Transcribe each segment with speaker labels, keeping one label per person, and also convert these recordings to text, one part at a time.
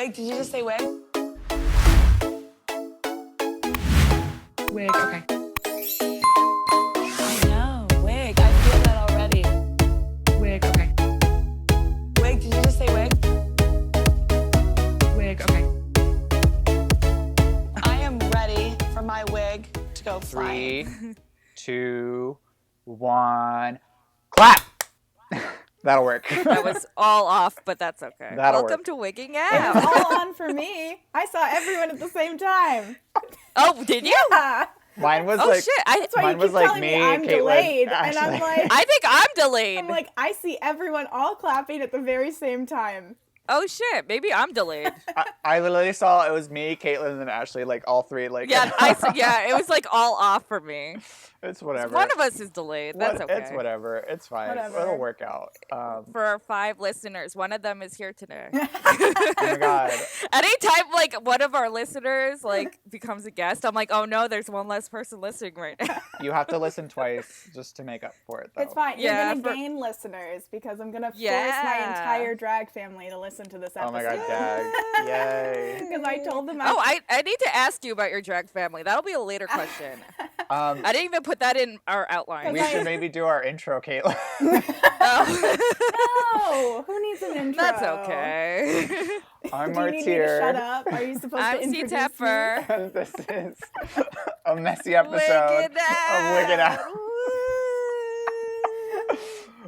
Speaker 1: Wig, did you just say wig?
Speaker 2: Wig, okay.
Speaker 1: I know, wig. I feel that already.
Speaker 2: Wig, okay.
Speaker 1: Wig, did you just say wig?
Speaker 2: Wig, okay.
Speaker 1: I am ready for my wig to go flying.
Speaker 3: 3, 2, 1, clap! That'll work.
Speaker 4: That was all off, but that's okay.
Speaker 3: That'll
Speaker 4: Welcome
Speaker 3: work.
Speaker 4: to Wigging
Speaker 5: It
Speaker 4: Out.
Speaker 5: was all on for me. I saw everyone at the same time.
Speaker 4: Oh, did you?
Speaker 5: Yeah.
Speaker 3: Mine was
Speaker 4: Oh
Speaker 3: like,
Speaker 4: shit!
Speaker 5: That's why
Speaker 3: mine
Speaker 5: you
Speaker 3: was
Speaker 5: keep
Speaker 3: like
Speaker 5: telling
Speaker 3: me,
Speaker 5: me I'm
Speaker 3: Caitlin,
Speaker 5: delayed. And
Speaker 3: Ashley.
Speaker 5: I'm like,
Speaker 4: I think I'm delayed.
Speaker 5: I see everyone all clapping at the very same time.
Speaker 4: Oh shit! Maybe I'm delayed.
Speaker 3: I literally saw it was me, Caitlin, and Ashley, like all three, like
Speaker 4: Yeah, it was like all off for me.
Speaker 3: it's whatever.
Speaker 4: One of us is delayed. That's okay.
Speaker 3: It's whatever. It's fine.
Speaker 5: Whatever.
Speaker 3: It'll work out.
Speaker 4: For our 5 listeners, one of them is here today.
Speaker 3: Oh my god.
Speaker 4: Anytime like one of our listeners like becomes a guest, I'm like, oh no, there's one less person listening right now.
Speaker 3: You have to listen twice just to make up for it, though.
Speaker 5: It's fine. You're
Speaker 4: Yeah,
Speaker 5: going to gain listeners because I'm going to force my
Speaker 4: Yeah.
Speaker 5: entire drag family to listen to this episode.
Speaker 3: Oh my god, gag. Yay.
Speaker 5: Because I told them
Speaker 4: Oh, I need to ask you about your drag family. That'll be a later question. I didn't even put that in our outline.
Speaker 3: We should maybe do our intro, Caitlin.
Speaker 4: Oh.
Speaker 5: No! Who needs an intro?
Speaker 4: That's okay.
Speaker 3: I'm
Speaker 5: Do you need me to shut
Speaker 3: Martyr.
Speaker 5: up? Are you supposed to
Speaker 4: I'm
Speaker 5: introduce
Speaker 4: C
Speaker 5: me?
Speaker 4: Tepper.
Speaker 3: And this is a messy episode of Wigging Out.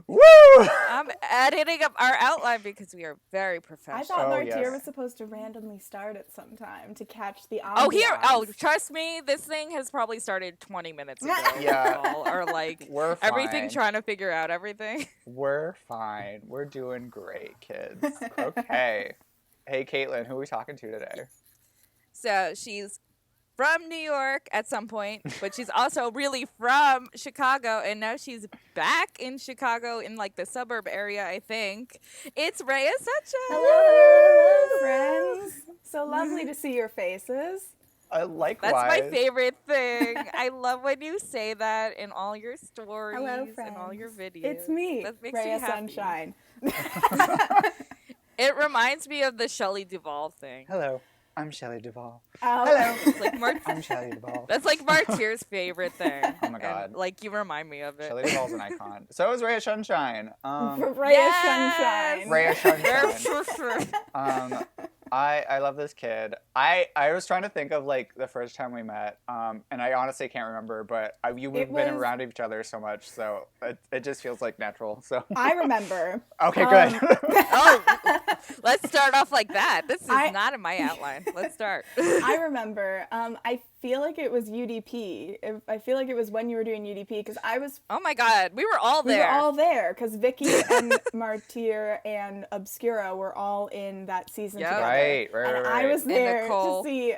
Speaker 3: Woo!
Speaker 4: I'm editing up our outline because we are very
Speaker 5: I
Speaker 4: professional.
Speaker 5: thought
Speaker 3: Oh,
Speaker 5: Martyr
Speaker 3: yes.
Speaker 5: was supposed to randomly start at some time to catch the ambiance.
Speaker 4: Oh, here. Oh, trust me, this thing has probably started 20 minutes ago.
Speaker 3: Yeah.
Speaker 4: Or like
Speaker 3: We're fine.
Speaker 4: everything trying to figure out everything.
Speaker 3: We're fine. We're doing great, kids. Okay. Hey, Caitlin, who are we talking to today?
Speaker 4: So she's from New York at some point, but she's also really from Chicago, and now she's back in Chicago in like the suburb area, I think. It's Reya Sunshine.
Speaker 5: Hello, friends. So lovely to see your faces.
Speaker 3: Likewise.
Speaker 4: That's my favorite thing. I love when you say that in all your stories
Speaker 5: Hello,
Speaker 4: and all your
Speaker 5: friends.
Speaker 4: videos.
Speaker 5: It's me,
Speaker 4: That makes me
Speaker 5: Reya
Speaker 4: happy.
Speaker 5: Sunshine.
Speaker 4: It reminds me of the Shelley Duvall thing.
Speaker 3: Hello, I'm Shelley Duvall.
Speaker 5: Hello.
Speaker 4: It's like
Speaker 3: I'm Shelley Duvall.
Speaker 4: That's like Martyr's favorite thing.
Speaker 3: Oh my God.
Speaker 4: And, like you remind me of it.
Speaker 3: Shelley Duvall's an icon. So is Reya Sunshine.
Speaker 5: Reya
Speaker 4: Yes!
Speaker 5: Sunshine.
Speaker 3: Reya Sunshine. I love this kid. I was trying to think of like the first time we met, and I honestly can't remember, but we've been
Speaker 5: was-
Speaker 3: around each other so much, so it just feels like natural. So
Speaker 5: I remember.
Speaker 3: okay, good.
Speaker 4: Oh, let's start off like that. This is
Speaker 5: I-
Speaker 4: not in my outline. Let's start.
Speaker 5: I remember. I feel like it was UDP. I feel like it was when you were doing UDP because I was.
Speaker 4: Oh my God, we were all
Speaker 5: We
Speaker 4: there.
Speaker 5: were all there because Vicky and Martyr and Obscura were all in that season
Speaker 4: Yep.
Speaker 5: together.
Speaker 3: Right.
Speaker 5: And I was
Speaker 4: And
Speaker 5: there
Speaker 4: Nicole.
Speaker 5: to see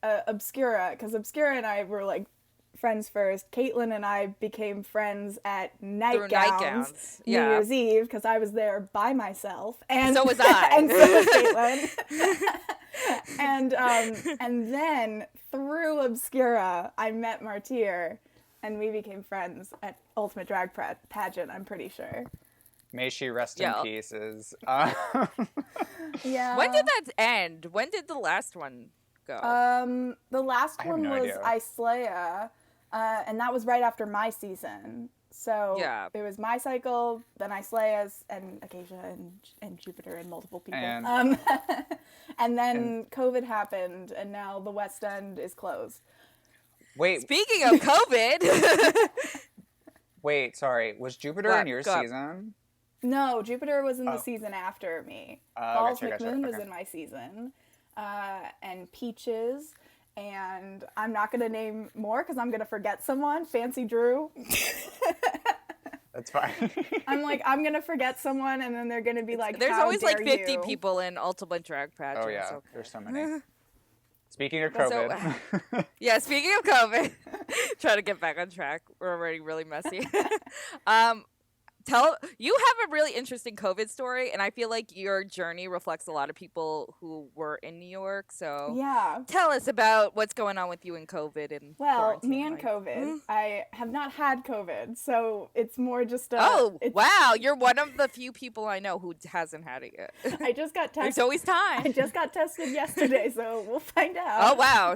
Speaker 5: Obscura because Obscura and I were like friends first. Caitlin and I became friends at
Speaker 4: Through
Speaker 5: Nightgowns
Speaker 4: nightgowns.
Speaker 5: New
Speaker 4: Yeah.
Speaker 5: Year's Eve because I was there by myself. And
Speaker 4: So was I.
Speaker 5: and so was Caitlin. And then through Obscura, I met Martyr. And we became friends at Ultimate Drag Pageant, I'm pretty sure.
Speaker 3: May she rest
Speaker 4: Yeah.
Speaker 3: in pieces.
Speaker 5: Yeah.
Speaker 4: When did that end? When did the last one go?
Speaker 5: The last
Speaker 3: I have
Speaker 5: one
Speaker 3: no
Speaker 5: was
Speaker 3: idea.
Speaker 5: Islaya, and that was right after my season. So
Speaker 4: Yeah.
Speaker 5: it was my cycle, then Islaya's, and Acacia and Jupiter and multiple people.
Speaker 3: And-
Speaker 5: And then COVID happened, and now the West End is closed.
Speaker 3: Wait,
Speaker 4: Speaking of COVID,
Speaker 3: wait, sorry. Was Jupiter
Speaker 4: What?
Speaker 3: in your
Speaker 4: Go up.
Speaker 3: season?
Speaker 5: No, Jupiter was in the
Speaker 3: Oh.
Speaker 5: season after me.
Speaker 3: Oh,
Speaker 5: Balls
Speaker 3: gotcha,
Speaker 5: McMoon was
Speaker 3: okay.
Speaker 5: in my season, and Peaches. And I'm not gonna name more because I'm gonna forget someone. Fancy Drew.
Speaker 3: That's fine.
Speaker 5: I'm like, I'm gonna forget someone, and then they're gonna be like,
Speaker 4: there's
Speaker 5: "How
Speaker 4: always like
Speaker 5: dare
Speaker 4: 50
Speaker 5: you?"
Speaker 4: people in Ultimate Drag Pageants.
Speaker 3: Oh yeah,
Speaker 4: Okay.
Speaker 3: there's so many. Speaking of
Speaker 4: So-
Speaker 3: COVID,
Speaker 4: Yeah, speaking of COVID, trying to get back on track. We're already really messy. You have a really interesting COVID story, and I feel like your journey reflects a lot of people who were in New York. So
Speaker 5: Yeah.
Speaker 4: tell us about what's going on with you in COVID and
Speaker 5: Well,
Speaker 4: quarantine
Speaker 5: me and
Speaker 4: life.
Speaker 5: COVID, I have not had COVID, so it's more just a.
Speaker 4: Oh,
Speaker 5: it's,
Speaker 4: wow. You're one of the few people I know who hasn't had it yet.
Speaker 5: I just got
Speaker 4: There's
Speaker 5: tested.
Speaker 4: always
Speaker 5: I
Speaker 4: time.
Speaker 5: just got tested yesterday, so we'll find out.
Speaker 4: Oh, wow.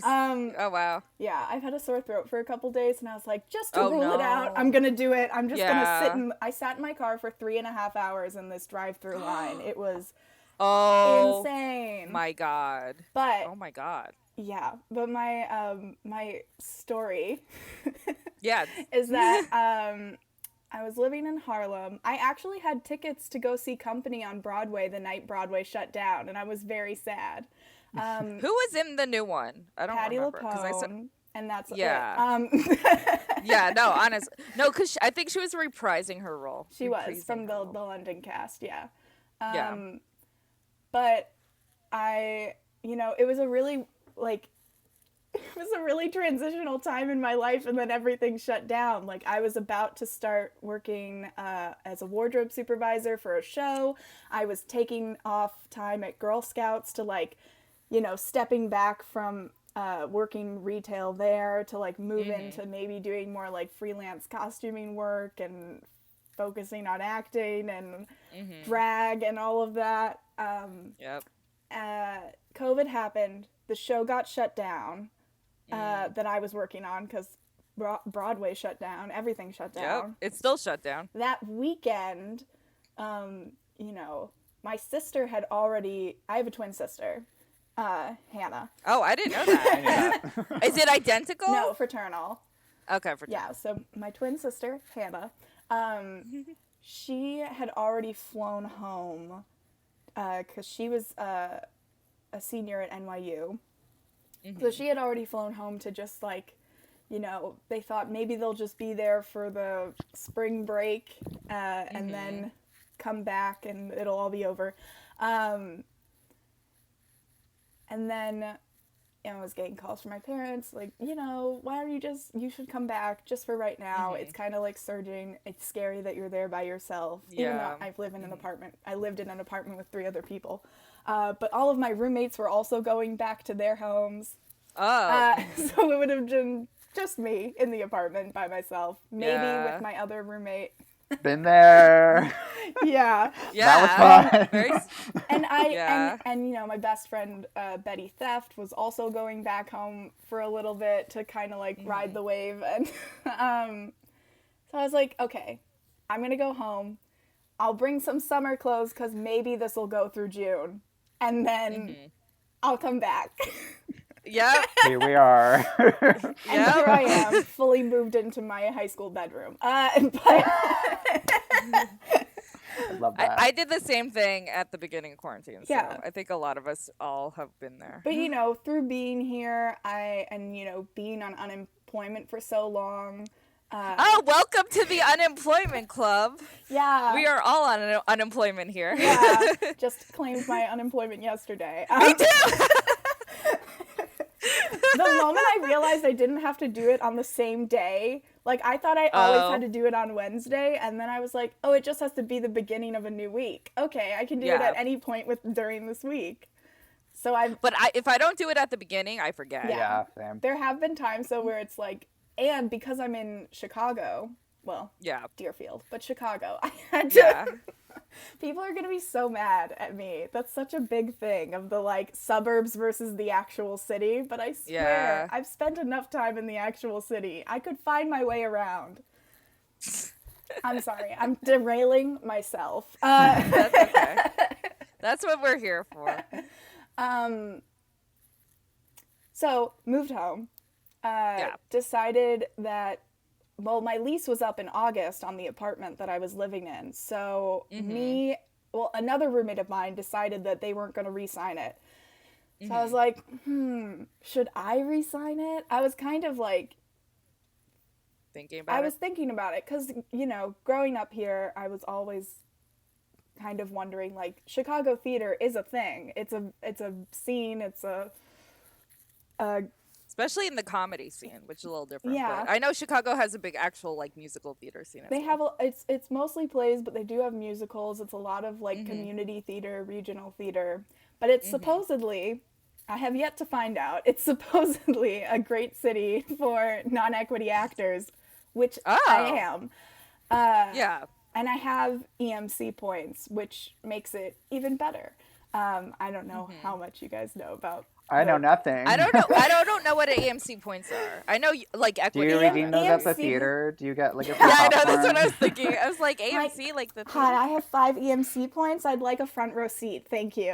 Speaker 5: Oh
Speaker 4: wow.
Speaker 5: Yeah, I've had a sore throat for a couple days, and I was like, just to
Speaker 4: Oh,
Speaker 5: rule it out,
Speaker 4: no.
Speaker 5: I'm gonna do it. I'm just gonna
Speaker 4: Yeah.
Speaker 5: sit in. I sat in my car for 3.5 hours in this drive-through line. It was
Speaker 4: Oh,
Speaker 5: insane.
Speaker 4: my God.
Speaker 5: But
Speaker 4: Oh, my God.
Speaker 5: yeah, but my story
Speaker 4: Yeah.
Speaker 5: is that I was living in Harlem. I actually had tickets to go see Company on Broadway the night Broadway shut down, and I was very sad.
Speaker 4: Who was in the new one? I don't
Speaker 5: Patti
Speaker 4: remember. 'Cause I saw-
Speaker 5: LuPone, and that's
Speaker 4: Yeah.
Speaker 5: it.
Speaker 4: Yeah, no, honest. No, because I think she was reprising her role.
Speaker 5: She was
Speaker 4: Reprising
Speaker 5: from
Speaker 4: her
Speaker 5: the
Speaker 4: role.
Speaker 5: London cast, yeah.
Speaker 4: Yeah.
Speaker 5: But it was a really, it was a really transitional time in my life, and then everything shut down. Like, I was about to start working as a wardrobe supervisor for a show. I was taking off time at Girl Scouts to, stepping back from working retail there to, move into maybe doing more, freelance costuming work and focusing on acting and drag and all of that.
Speaker 4: Yep.
Speaker 5: COVID happened. The show got shut down that I was working on because Broadway shut down. Everything shut
Speaker 4: Yep.
Speaker 5: down.
Speaker 4: It's still shut down.
Speaker 5: That weekend, my sister had already... I have a twin sister, Hannah.
Speaker 4: Oh, I didn't know that. Is it identical?
Speaker 5: No, fraternal.
Speaker 4: Okay, for
Speaker 5: Yeah, so my twin sister, Hannah, she had already flown home because she was a senior at NYU. So she had already flown home to just, they thought maybe they'll just be there for the spring break and then come back and it'll all be over. And then I was getting calls from my parents, why don't you should come back just for right now. It's kind of surging. It's scary that you're there by yourself. Even though I lived in an apartment with 3 other people. But all of my roommates were also going back to their homes.
Speaker 4: Oh.
Speaker 5: So it would have been just me in the apartment by myself. Maybe with my other roommate.
Speaker 3: Been there.
Speaker 5: Yeah.
Speaker 4: Yeah.
Speaker 3: That was fun.
Speaker 4: Very
Speaker 5: And
Speaker 4: Yeah.
Speaker 5: and my best friend Betty Theft was also going back home for a little bit to kind of ride the wave, and so I was like, okay, I'm gonna go home. I'll bring some summer clothes because maybe this will go through June, and then I'll come back.
Speaker 4: Yep.
Speaker 3: Here we are.
Speaker 5: And here I am, fully moved into my high school bedroom. But
Speaker 3: Love that.
Speaker 4: I did the same thing at the beginning of quarantine. So
Speaker 5: Yeah.
Speaker 4: I think a lot of us all have been there.
Speaker 5: But through being here, being on unemployment for so long.
Speaker 4: Oh, welcome to the unemployment club.
Speaker 5: Yeah.
Speaker 4: We are all on unemployment here.
Speaker 5: Yeah. Just claimed my unemployment yesterday.
Speaker 4: Me too.
Speaker 5: The moment I realized I didn't have to do it on the same day, I thought I always had to do it on Wednesday, and then I was like, oh, it just has to be the beginning of a new week. Okay, I can do it at any point during this week. So
Speaker 4: But if I don't do it at the beginning, I forget.
Speaker 5: Yeah.
Speaker 3: Same.
Speaker 5: there have been times though where it's and because I'm in Chicago, well,
Speaker 4: Yeah.
Speaker 5: Deerfield, but Chicago, I had to.
Speaker 4: Yeah.
Speaker 5: People are gonna be so mad at me. That's such a big thing of the suburbs versus the actual city. But I swear,
Speaker 4: Yeah.
Speaker 5: I've spent enough time in the actual city. I could find my way around. I'm sorry, I'm derailing myself.
Speaker 4: That's okay. That's what we're here for.
Speaker 5: So moved home. Decided that. Well, my lease was up in August on the apartment that I was living in. So another roommate of mine decided that they weren't going to re-sign it. So I was like, should I re-sign it? I was kind of
Speaker 4: Thinking about
Speaker 5: I was thinking about it because, growing up here, I was always kind of wondering, Chicago theater is a thing. It's a scene. It's a
Speaker 4: especially in the comedy scene, which is a little different.
Speaker 5: Yeah.
Speaker 4: But I know Chicago has a big actual like musical theater scene. As
Speaker 5: They
Speaker 4: well.
Speaker 5: have it's mostly plays, but they do have musicals. It's a lot of like community theater, regional theater. But it's supposedly, I have yet to find out, it's supposedly a great city for non-equity actors, which I am.
Speaker 4: Yeah.
Speaker 5: And I have EMC points, which makes it even better. I don't know how much you guys know about.
Speaker 3: I know nothing.
Speaker 4: I don't know. I don't know what AMC points are. I know like
Speaker 3: Do
Speaker 4: equity.
Speaker 3: you redeem those at the
Speaker 5: AMC
Speaker 3: theater? Do you get like a free
Speaker 4: Yeah, I know. That's
Speaker 3: popcorn?
Speaker 4: what I was thinking. I was like AMC, like the.
Speaker 5: God, I have 5 EMC points. I'd like a front row seat. Thank you.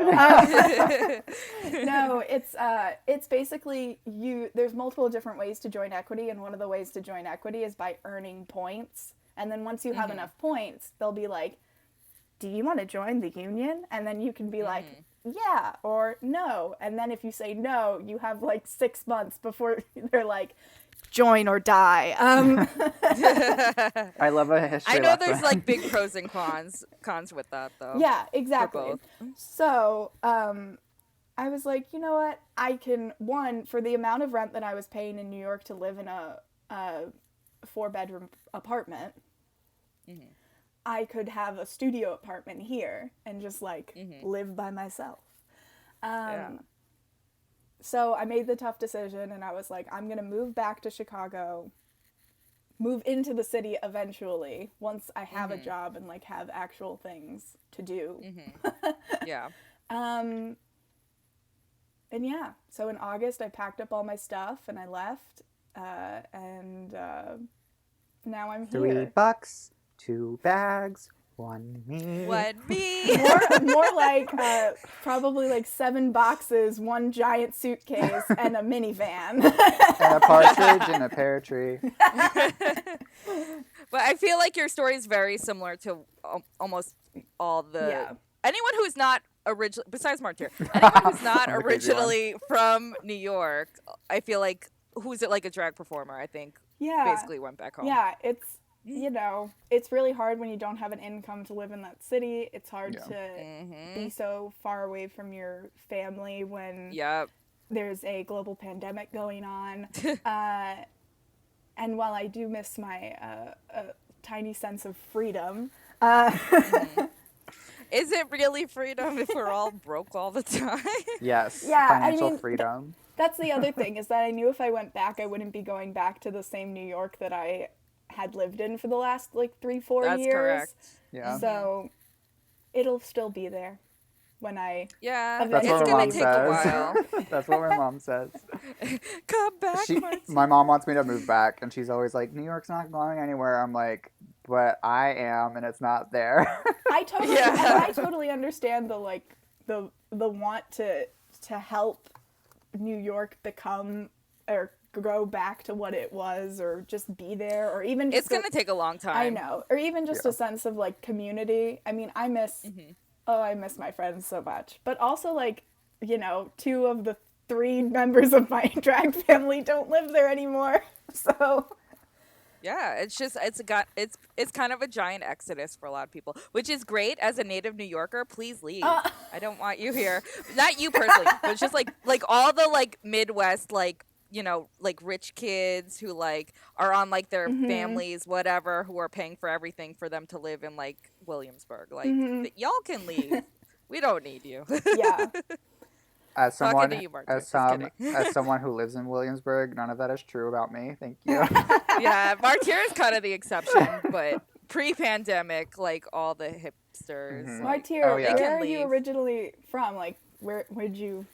Speaker 5: No, it's basically there's multiple different ways to join equity, and one of the ways to join equity is by earning points. And then once you have enough points, they'll be like, do you want to join the union? And then you can be like, yeah, or no. And then if you say no, you have like 6 months before they're like, join or die.
Speaker 3: I love a history
Speaker 4: I know
Speaker 3: lesson.
Speaker 4: there's like big pros and cons with that though.
Speaker 5: Yeah, exactly.
Speaker 4: both.
Speaker 5: So, I was like, you know what? I can, for the amount of rent that I was paying in New York to live in a 4-bedroom apartment, I could have a studio apartment here and just like live by myself. So I made the tough decision and I was like, I'm going to move back to Chicago, move into the city eventually once I have a job and like have actual things to do.
Speaker 4: Yeah.
Speaker 5: And yeah, so in August I packed up all my stuff and I left, and now I'm here.
Speaker 3: $3, 2 bags, 1 me.
Speaker 4: What me?
Speaker 5: More like probably like 7 boxes, 1 giant suitcase, and a minivan.
Speaker 3: And a partridge in a pear tree.
Speaker 4: But I feel like your story is very similar to almost all the anyone who's not originally, besides Martyr, anyone who's not
Speaker 3: I'm the crazy one.
Speaker 4: originally from New York, I feel like who's it like a drag performer, I think basically went back home.
Speaker 5: Yeah, it's, you know, it's really hard when you don't have an income to live in that city. It's hard to be so far away from your family when there's a global pandemic going on. And while I do miss my tiny sense of freedom,
Speaker 4: Is it really freedom if we're all broke all the time?
Speaker 3: Yes.
Speaker 5: Yeah, I
Speaker 3: Financial
Speaker 5: mean,
Speaker 3: freedom.
Speaker 5: that's the other thing, is that I knew if I went back, I wouldn't be going back to the same New York that I had lived in for the last, like, 3-4
Speaker 4: That's
Speaker 5: years.
Speaker 4: correct.
Speaker 3: Yeah.
Speaker 5: So it'll still be there when I...
Speaker 4: Yeah,
Speaker 3: That's
Speaker 4: it's
Speaker 3: what my
Speaker 4: gonna
Speaker 3: mom
Speaker 4: take a while.
Speaker 3: says. That's what my mom says.
Speaker 4: Come back, Marty.
Speaker 3: My mom wants me to move back, and she's always like, New York's not going anywhere. I'm like, but I am, and it's not there.
Speaker 5: I totally understand the, like, the want to help New York become or go back to what it was, or just be there, or even just
Speaker 4: It's gonna take a long time.
Speaker 5: I know, or even just a sense of like community. I mean, I miss my friends so much, but also like, you know, 2 of the 3 members of my drag family don't live there anymore. So
Speaker 4: Yeah, it's kind of a giant exodus for a lot of people, which is great. As a native New Yorker, please leave. I don't want you here. Not you personally, but it's just like all the like Midwest, like, you know, like rich kids who like are on like their families, whatever, who are paying for everything for them to live in like Williamsburg. Like y'all can leave. We don't need you.
Speaker 5: yeah,
Speaker 3: As
Speaker 4: Talking
Speaker 3: someone,
Speaker 4: to you, Mark,
Speaker 3: as
Speaker 4: just kidding.
Speaker 3: as someone who lives in Williamsburg, none of that is true about me. Thank you.
Speaker 4: Yeah, Martyr is kind of the exception, but pre-pandemic, like all the hipsters. Like,
Speaker 5: Martyr,
Speaker 3: Oh, yeah.
Speaker 5: where are you
Speaker 4: leave.
Speaker 5: originally from? Like, where'd you?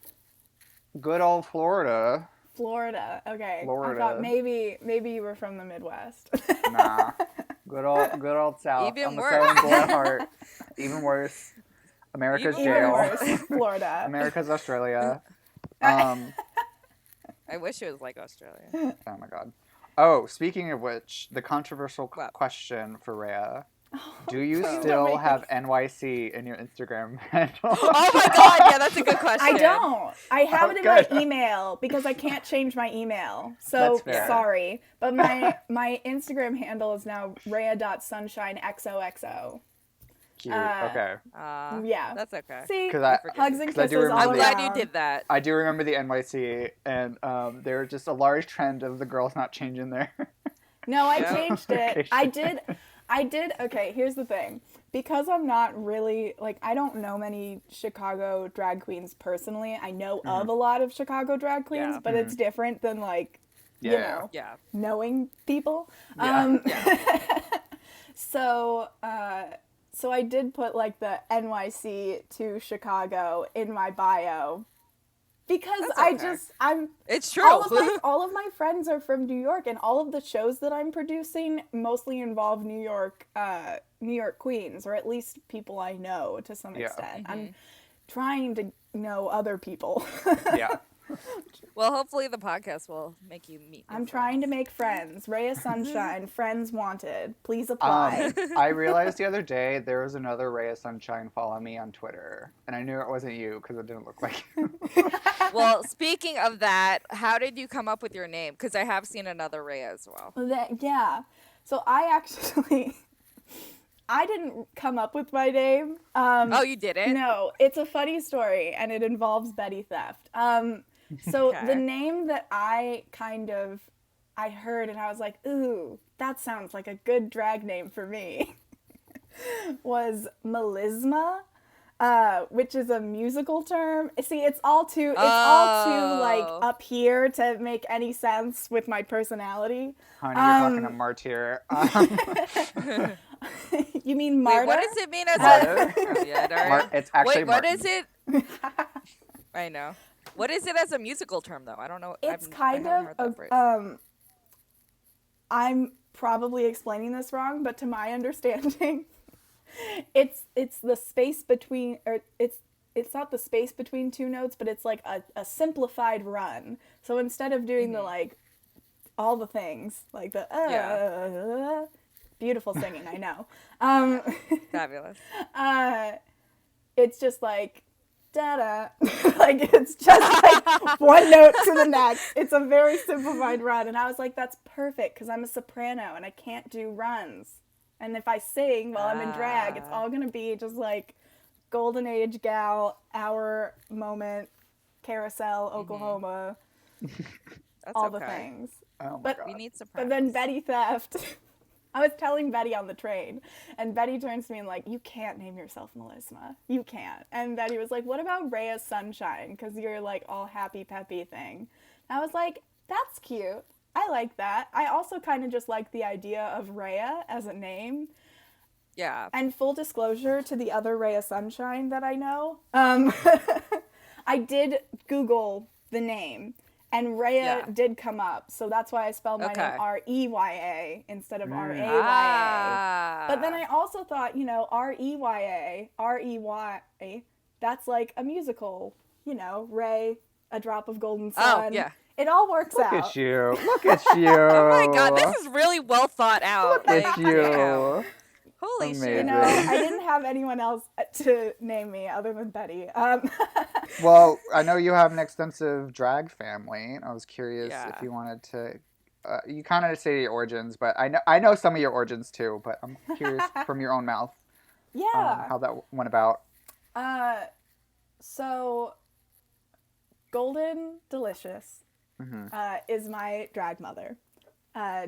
Speaker 3: Good old Florida.
Speaker 5: Florida. Okay.
Speaker 3: Florida.
Speaker 5: I thought maybe you were from the Midwest.
Speaker 3: Nah. Good old South.
Speaker 4: Even
Speaker 3: I'm a
Speaker 4: worse.
Speaker 3: Southern boy at heart. Even worse. America's
Speaker 4: Even
Speaker 3: jail.
Speaker 5: worse, Florida.
Speaker 3: America's Australia.
Speaker 4: I wish it was like Australia.
Speaker 3: Oh my god. Oh, speaking of which, the controversial
Speaker 4: What?
Speaker 3: question for Reya. Do you
Speaker 5: Oh
Speaker 3: still
Speaker 5: my
Speaker 3: have NYC in your Instagram handle?
Speaker 4: Oh my god, yeah, that's a good question.
Speaker 5: I don't. I have it in
Speaker 3: good.
Speaker 5: my email because I can't change my email. So
Speaker 3: That's fair.
Speaker 5: sorry. But my Instagram handle is now Reya.SunshineXOXO.
Speaker 3: Cute. Okay.
Speaker 5: Yeah.
Speaker 4: That's okay.
Speaker 5: See,
Speaker 3: 'Cause I-
Speaker 5: hugs and
Speaker 3: 'cause I do
Speaker 5: kisses all
Speaker 3: remember
Speaker 4: I'm glad
Speaker 5: around.
Speaker 4: you did that.
Speaker 3: I do remember the NYC, and there was just a large trend of the girls not changing their.
Speaker 5: No, I
Speaker 4: Yeah.
Speaker 5: changed it. I did. Okay, here's the thing. Because I'm not really, like, I don't know many Chicago drag queens personally. I know of a lot of Chicago drag queens,
Speaker 4: Yeah.
Speaker 5: but it's different than, like, you
Speaker 3: Yeah.
Speaker 5: know,
Speaker 4: Yeah.
Speaker 5: knowing people.
Speaker 3: Yeah.
Speaker 5: So I did put, like, the NYC to Chicago in my bio. Because
Speaker 4: That's okay.
Speaker 5: I'm
Speaker 4: It's true.
Speaker 5: all of my friends are from New York, and all of the shows that I'm producing mostly involve New York queens, or at least people I know to some
Speaker 3: Yeah.
Speaker 5: extent. I'm trying to know other people.
Speaker 3: Yeah.
Speaker 4: Well, hopefully the podcast will make you meet.
Speaker 5: I'm trying to make friends. Reya Sunshine, friends wanted. Please apply.
Speaker 3: I realized the other day there was another Reya Sunshine follow me on Twitter, and I knew it wasn't you because it didn't look like you.
Speaker 4: Well, speaking of that, how did you come up with your name? Because I have seen another Reya as well.
Speaker 5: Yeah. So I didn't come up with my name.
Speaker 4: Oh, you didn't?
Speaker 5: No, it's a funny story, and it involves Betty Theft. So
Speaker 4: Okay.
Speaker 5: the name that I heard, and I was like, ooh, that sounds like a good drag name for me, was melisma, which is a musical term. See, it's all too like
Speaker 4: Oh.
Speaker 5: up here to make any sense with my personality.
Speaker 3: Honey, you're talking to Martyr.
Speaker 5: You mean
Speaker 4: Wait,
Speaker 5: martyr?
Speaker 4: what does it mean as
Speaker 3: Martyr?
Speaker 4: Yeah, darn.
Speaker 3: It's actually
Speaker 4: Wait, what
Speaker 3: Martin.
Speaker 4: is it? I know. What is it as a musical term, though? I don't know.
Speaker 5: It's
Speaker 4: I
Speaker 5: kind
Speaker 4: haven't heard that
Speaker 5: of
Speaker 4: phrase.
Speaker 5: I'm probably explaining this wrong, but to my understanding, it's the space between, or it's not the space between two notes, but it's like a simplified run. So instead of doing the like all the things like the beautiful singing, I know.
Speaker 4: Fabulous.
Speaker 5: It's just like da-da. Like, it's just like one note to the next. It's a very simplified run. And I was like, that's perfect because I'm a soprano and I can't do runs. And if I sing while I'm in drag, it's all going to be just like golden age gal, hour moment, carousel, Oklahoma,
Speaker 4: That's
Speaker 5: all
Speaker 4: okay.
Speaker 5: the things.
Speaker 3: Oh my
Speaker 5: But
Speaker 3: god.
Speaker 4: We need
Speaker 5: But
Speaker 4: surprise.
Speaker 5: then Betty Theft. I was telling Betty on the train, and Betty turns to me and like, you can't name yourself melisma. You can't. And Betty was like, what about Reya Sunshine? Because you're like all happy peppy thing. And I was like, that's cute. I like that. I also kind of just like the idea of Reya as a name.
Speaker 4: Yeah.
Speaker 5: And full disclosure to the other Reya Sunshine that I know, I did Google the name. And Reya did come up, so that's why I spelled my name R-E-Y-A instead of R-A-Y-A.
Speaker 4: Ah.
Speaker 5: But then I also thought, you know, R-E-Y-A, R-E-Y, that's like a musical, you know, Ray, a drop of golden sun.
Speaker 4: Oh, yeah.
Speaker 5: It all works
Speaker 3: Look
Speaker 5: out.
Speaker 3: at you. Look at you.
Speaker 4: Oh my god, this is really well thought out.
Speaker 3: Look at
Speaker 4: Like,
Speaker 3: you.
Speaker 4: damn. Holy
Speaker 3: Amazing.
Speaker 4: shit.
Speaker 5: You know, I didn't have anyone else to name me other than Betty.
Speaker 3: Well, I know you have an extensive drag family. I was curious
Speaker 4: Yeah.
Speaker 3: if you wanted to. You kind of say your origins, but I know some of your origins too. But I'm curious from your own mouth
Speaker 5: Yeah.
Speaker 3: how that went about.
Speaker 5: So, Golden Delicious
Speaker 3: Mm-hmm.
Speaker 5: is my drag mother.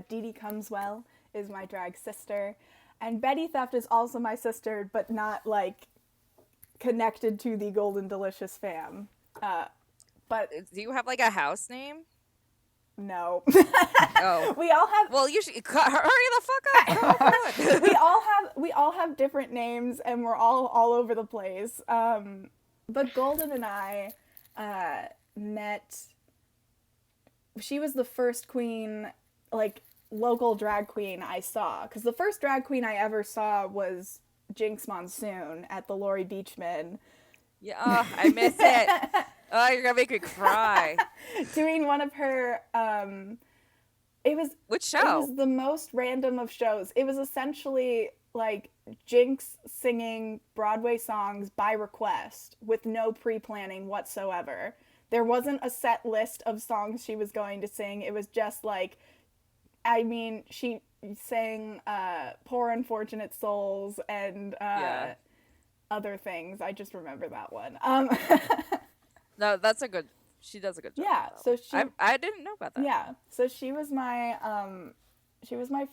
Speaker 5: Dee Dee Comeswell is my drag sister. And Betty Theft is also my sister, but not, like, connected to the Golden Delicious fam. But
Speaker 4: Do you have like a house name?
Speaker 5: no.
Speaker 4: Oh.
Speaker 5: We all have...
Speaker 4: Well, you should hurry the fuck up. Come on.
Speaker 5: we all have different names and we're all over the place. But Golden and I met. She was the first queen, like local drag queen I saw, because the first drag queen I ever saw was Jinx Monsoon at the Laurie Beachman,
Speaker 4: Yeah, oh, I miss it. Oh, you're gonna make me cry.
Speaker 5: doing one of her. It was
Speaker 4: Which
Speaker 5: It
Speaker 4: show?
Speaker 5: was the most random of shows. It was essentially like Jinx singing Broadway songs by request with no pre-planning whatsoever. There wasn't a set list of songs she was going to sing. It was just like, I mean, she sang Poor Unfortunate Souls and
Speaker 4: Yeah.
Speaker 5: other things. I just remember that one.
Speaker 4: No, that's a good. She does a good job.
Speaker 5: Yeah,
Speaker 4: though.
Speaker 5: so
Speaker 4: I didn't know about that.
Speaker 5: Yeah, so she was my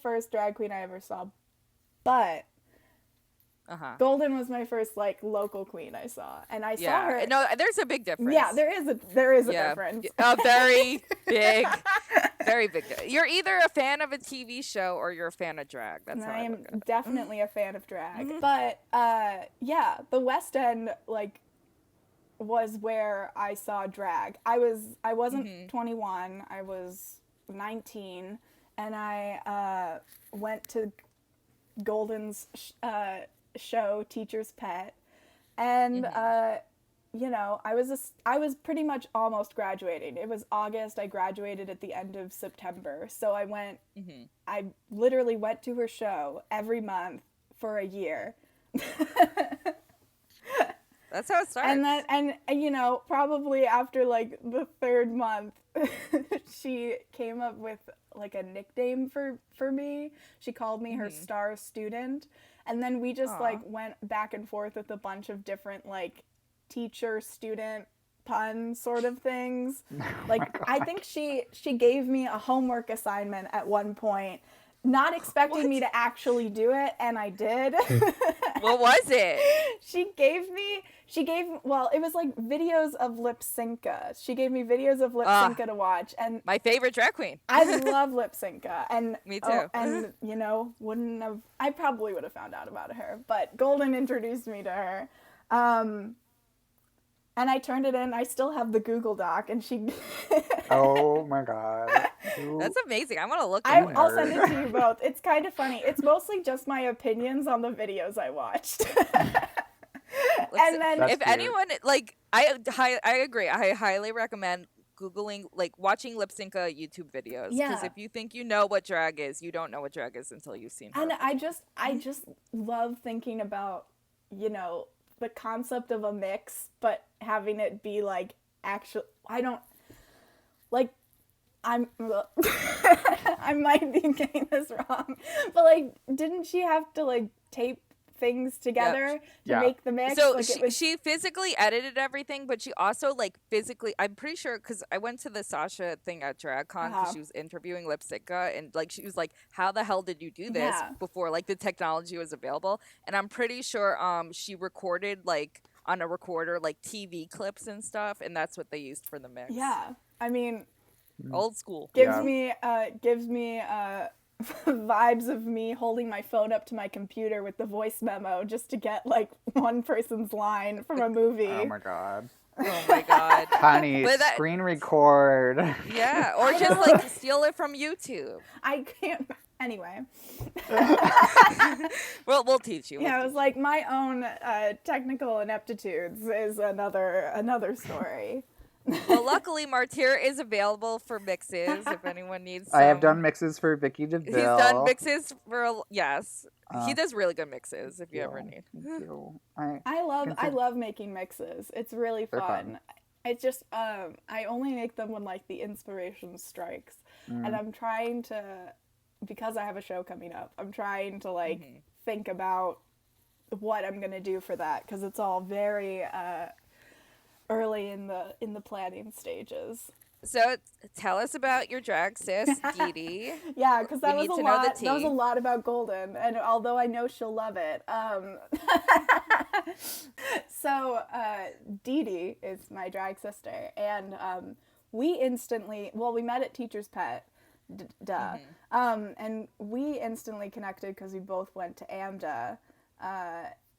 Speaker 5: first drag queen I ever saw, but Golden was my first like local queen I saw, and I saw her.
Speaker 4: No, there's a big difference.
Speaker 5: Yeah, there is a difference.
Speaker 4: A very big, very big. You're either a fan of a TV show or you're a fan of drag. That's how
Speaker 5: I am
Speaker 4: look at it.
Speaker 5: definitely a fan of drag, but yeah, the West End like was where I saw drag. I wasn't 21. I was 19, and I went to Golden's show, Teacher's Pet, and you know, I was pretty much almost graduating. It was August. I graduated at the end of September, so I went. I literally went to her show every month for a year.
Speaker 4: That's how it starts.
Speaker 5: And you know, probably after like the third month, she came up with like a nickname for me. She called me her star student, and then we just like went back and forth with a bunch of different like teacher student pun sort of things. Like I think she gave me a homework assignment at one point, not expecting me to actually do it, and I did.
Speaker 4: What was it?
Speaker 5: Well, it was like videos of Lip Synca. She gave me videos of Lip Synca to watch, and
Speaker 4: My favorite drag queen.
Speaker 5: I love Lip Synca, and
Speaker 4: Me too.
Speaker 5: And you know, I probably would have found out about her, but Golden introduced me to her, and I turned it in. I still have the Google Doc, and she.
Speaker 3: Oh my god.
Speaker 4: That's amazing. I want to look at it.
Speaker 5: I'll send it to you both. It's kind of funny. It's mostly just my opinions on the videos I watched. And then
Speaker 3: That's
Speaker 4: if
Speaker 3: cute.
Speaker 4: anyone like I agree. I highly recommend Googling, like watching Lip Synca YouTube videos.
Speaker 5: Yeah.
Speaker 4: Because if you think you know what drag is, you don't know what drag is until you've seen her.
Speaker 5: And I just love thinking about, you know, the concept of a mix, but having it be like actual. I don't like. I might be getting this wrong, but like, didn't she have to like tape things together to make the mix?
Speaker 4: So
Speaker 5: like,
Speaker 4: she physically edited everything, but she also like physically, I'm pretty sure, because I went to the Sasha thing at DragCon because she was interviewing Lip Synca, and like she was like, how the hell did you do this before like the technology was available? And I'm pretty sure she recorded like on a recorder like TV clips and stuff, and that's what they used for the mix.
Speaker 5: Yeah, I mean,
Speaker 4: old school.
Speaker 5: gives me vibes of me holding my phone up to my computer with the voice memo just to get like one person's line from a movie.
Speaker 3: Oh my god.
Speaker 4: Oh my god.
Speaker 3: Honey,
Speaker 4: But that-
Speaker 3: screen record.
Speaker 4: Yeah, or just like steal it from YouTube.
Speaker 5: I can't. Anyway.
Speaker 4: We'll teach you.
Speaker 5: Yeah, it was like my own technical ineptitudes is another story.
Speaker 4: Well, luckily, Martyr is available for mixes if anyone needs.
Speaker 3: I have done mixes for Vicky DeVille.
Speaker 4: He's done mixes for yes. He does really good mixes if you ever need.
Speaker 3: Thank you.
Speaker 5: I love making mixes. It's really
Speaker 3: They're
Speaker 5: fun. It's just I only make them when like the inspiration strikes, and I'm trying to, because I have a show coming up, I'm trying to like think about what I'm gonna do for that, because it's all very early in the planning stages.
Speaker 4: So tell us about your drag sis, Dee Dee.
Speaker 5: Yeah, because that
Speaker 4: We
Speaker 5: was
Speaker 4: need
Speaker 5: a
Speaker 4: to know the
Speaker 5: lot. That was a
Speaker 4: tea.
Speaker 5: lot about Golden, and although I know she'll love it, so Dee Dee is my drag sister, and we met at Teacher's Pet, and we instantly connected because we both went to AMDA,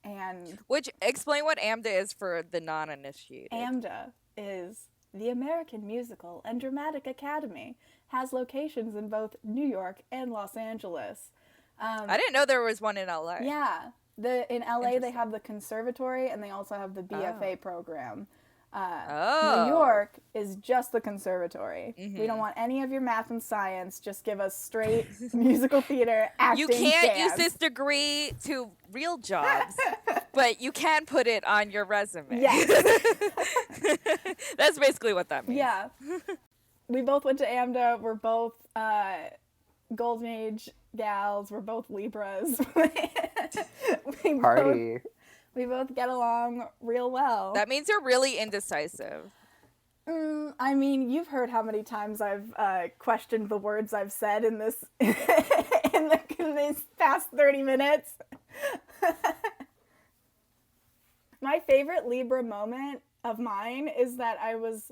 Speaker 5: and
Speaker 4: Which explain what AMDA is for the non-initiated.
Speaker 5: AMDA is the American Musical and Dramatic Academy, has locations in both New York and Los Angeles.
Speaker 4: I didn't know there was one in LA.
Speaker 5: Yeah, in LA they have the conservatory, and they also have the BFA program. New York is just the conservatory. We don't want any of your math and science. Just give us straight musical theater, acting,
Speaker 4: You can't use
Speaker 5: dance.
Speaker 4: this degree to real jobs, but you can put it on your resume.
Speaker 5: Yes.
Speaker 4: That's basically what that means.
Speaker 5: Yeah. We both went to AMDA. We're both Golden Age gals. We're both Libras.
Speaker 3: Party.
Speaker 5: We both get along real well.
Speaker 4: That means you're really indecisive.
Speaker 5: I mean, you've heard how many times I've questioned the words I've said in this in these past 30 minutes. My favorite Libra moment of mine is that I was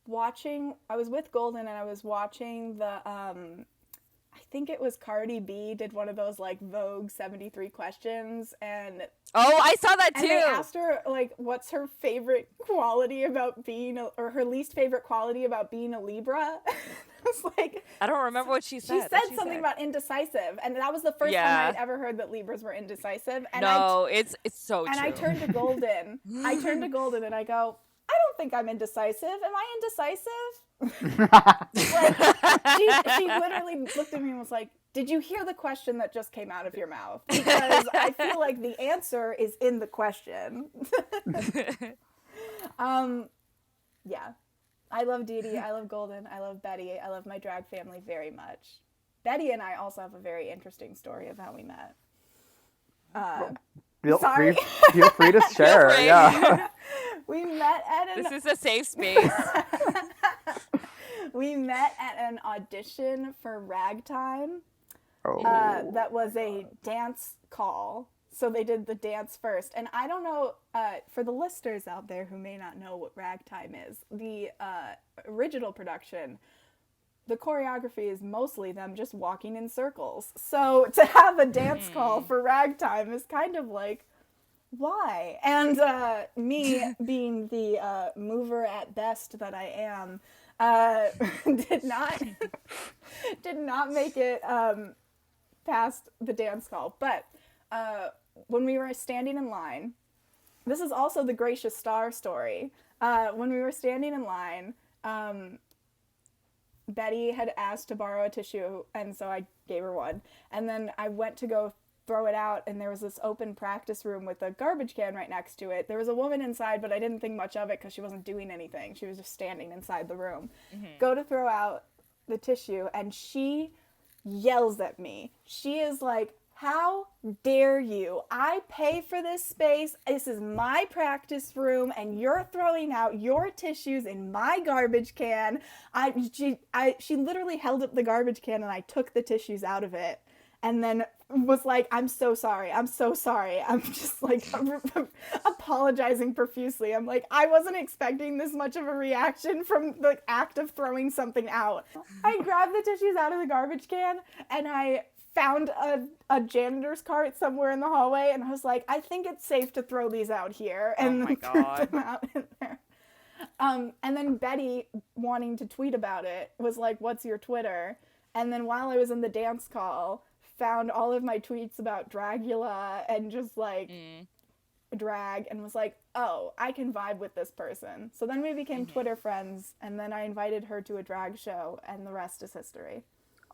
Speaker 5: with Golden and I was watching the I think it was Cardi B did one of those like Vogue 73 questions, and
Speaker 4: Oh, I saw that too.
Speaker 5: and they asked her like what's her favorite quality about being or her least favorite quality about being a Libra. I was like,
Speaker 4: I don't remember what she said.
Speaker 5: she
Speaker 4: What'd
Speaker 5: said something about indecisive, and that was the first time I'd ever heard that Libras were indecisive. And
Speaker 4: it's so true.
Speaker 5: and I turned to Golden. I turned to Golden and I go, I don't think I'm indecisive. Am I indecisive? Like, she literally looked at me and was like, did you hear the question that just came out of your mouth? Because I feel like the answer is in the question. Yeah. I love Dee Dee. I love Golden. I love Betty. I love my drag family very much. Betty and I also have a very interesting story of how we met.
Speaker 3: Feel
Speaker 5: Sorry.
Speaker 3: free to share.
Speaker 4: free.
Speaker 3: Yeah.
Speaker 5: We met at
Speaker 4: This is a safe space.
Speaker 5: we met at an audition for Ragtime.
Speaker 3: Oh.
Speaker 5: That was a dance call. So they did the dance first. And I don't know, for the listeners out there who may not know what Ragtime is, the original production, the choreography is mostly them just walking in circles. So to have a dance call for Ragtime is kind of like, why? And me being the mover at best that I am, did not make it past the dance call. But when we were standing in line, this is also the Gracious Star story. When we were standing in line, Betty had asked to borrow a tissue, and so I gave her one. And then I went to go throw it out, and there was this open practice room with a garbage can right next to it. There was a woman inside, but I didn't think much of it because she wasn't doing anything. She was just standing inside the room. Go to throw out the tissue, and she yells at me. She is like, how dare you? I pay for this space. This is my practice room, and you're throwing out your tissues in my garbage can. She literally held up the garbage can, and I took the tissues out of it, and then was like, I'm so sorry. I'm so sorry. I'm just like apologizing profusely. I'm like, I wasn't expecting this much of a reaction from the act of throwing something out. I grabbed the tissues out of the garbage can, and I found a janitor's cart somewhere in the hallway, and I was like, I think it's safe to throw these out here, and
Speaker 4: my
Speaker 5: threw
Speaker 4: God.
Speaker 5: them out in there. And then Betty, wanting to tweet about it, was like, what's your Twitter? And then while I was in the dance call, found all of my tweets about Dragula and just like drag, and was like, oh, I can vibe with this person. So then we became Twitter friends, and then I invited her to a drag show, and the rest is history.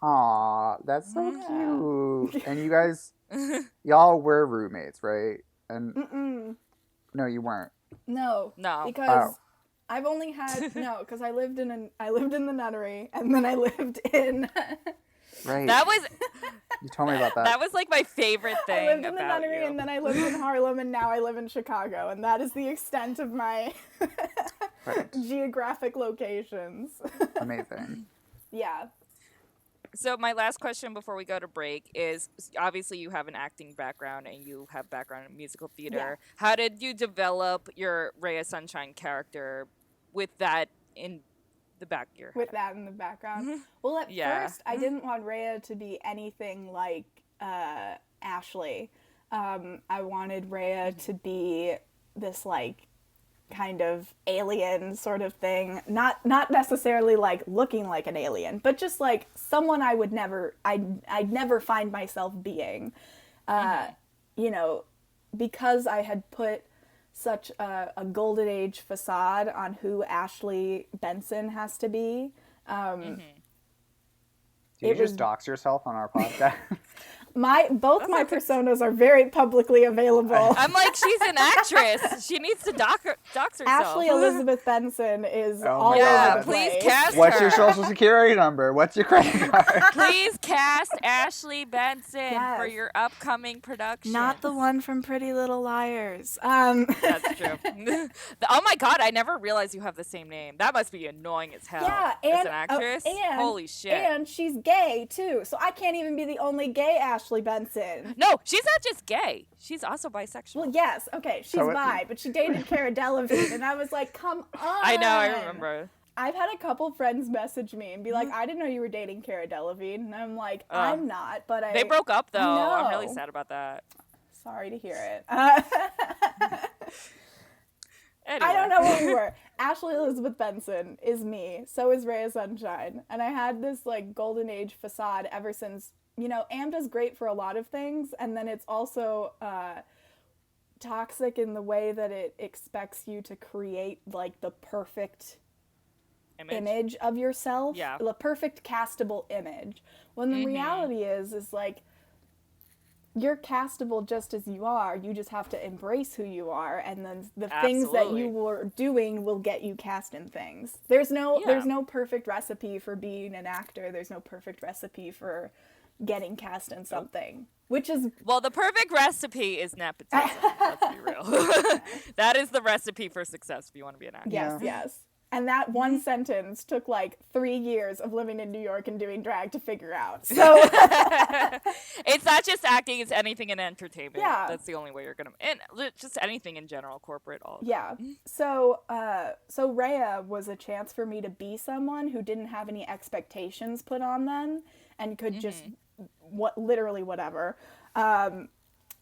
Speaker 3: Aw, that's so cute. And you guys, y'all were roommates, right? And no, you weren't.
Speaker 5: No, because I've only had because I lived in the nunnery, and then I lived in.
Speaker 3: Right.
Speaker 4: That was
Speaker 3: You told me about that.
Speaker 4: that was like my favorite thing
Speaker 5: I lived in the
Speaker 4: about
Speaker 5: nunnery,
Speaker 4: you.
Speaker 5: and then I lived in Harlem, and now I live in Chicago, and that is the extent of my
Speaker 3: Right.
Speaker 5: geographic locations.
Speaker 3: Amazing.
Speaker 5: Yeah.
Speaker 4: So my last question before we go to break is, obviously you have an acting background and you have background in musical theater.
Speaker 5: Yeah.
Speaker 4: How did you develop your Reya Sunshine character with that in the back of your head?
Speaker 5: With that in the background. Well, at first, I didn't want Reya to be anything like Ashley. I wanted Reya to be this like kind of alien sort of thing, not necessarily like looking like an alien, but just like someone I'd never find myself being, you know, because I had put such a golden age facade on who Ashley Benson has to be.
Speaker 3: Do you just dox yourself on our podcast?
Speaker 5: both my personas are very publicly available.
Speaker 4: I'm like, she's an actress. She needs to dox herself.
Speaker 5: Ashley Elizabeth Benson is
Speaker 3: Oh
Speaker 5: all
Speaker 3: my
Speaker 5: over
Speaker 3: God.
Speaker 5: the
Speaker 4: Please
Speaker 5: place.
Speaker 4: cast
Speaker 3: What's
Speaker 4: her.
Speaker 3: your social security number? What's your credit card?
Speaker 4: Please cast Ashley Benson
Speaker 5: Yes.
Speaker 4: for your upcoming production.
Speaker 5: Not the one from Pretty Little Liars.
Speaker 4: That's true. Oh my God, I never realized you have the same name. That must be annoying as hell.
Speaker 5: Yeah,
Speaker 4: as
Speaker 5: and
Speaker 4: an actress. Holy shit.
Speaker 5: And she's gay too, so I can't even be the only gay Ashley Benson.
Speaker 4: No, she's not just gay. She's also bisexual.
Speaker 5: Well, yes, okay, she's bi, but she dated Cara Delevingne, and I was like, come on.
Speaker 4: I know, I remember.
Speaker 5: I've had a couple friends message me and be like, I didn't know you were dating Cara Delevingne, and I'm like, I'm not, but
Speaker 4: They broke up though. I'm
Speaker 5: know.
Speaker 4: really sad about that.
Speaker 5: Sorry to hear it.
Speaker 4: Anyway.
Speaker 5: I don't know where we were. Ashley Elizabeth Benson is me. So is Reya Sunshine. And I had this like golden age facade ever since, AMDA's great for a lot of things. And then it's also toxic in the way that it expects you to create like the perfect image of yourself.
Speaker 4: Yeah.
Speaker 5: The perfect castable image. When the reality is like, you're castable just as you are. You just have to embrace who you are, and then the things that you were doing will get you cast in things. There's no perfect recipe for being an actor. There's no perfect recipe for getting cast in something. Which is
Speaker 4: the perfect recipe is nepotism. Let's be real. That is the recipe for success if you want to be an actor.
Speaker 5: yes. And that one sentence took like 3 years of living in New York and doing drag to figure out. So
Speaker 4: it's not just acting; it's anything in entertainment.
Speaker 5: Yeah.
Speaker 4: That's the only way you're gonna, and just anything in general, corporate, all.
Speaker 5: Yeah. So Reya was a chance for me to be someone who didn't have any expectations put on them and could just literally whatever.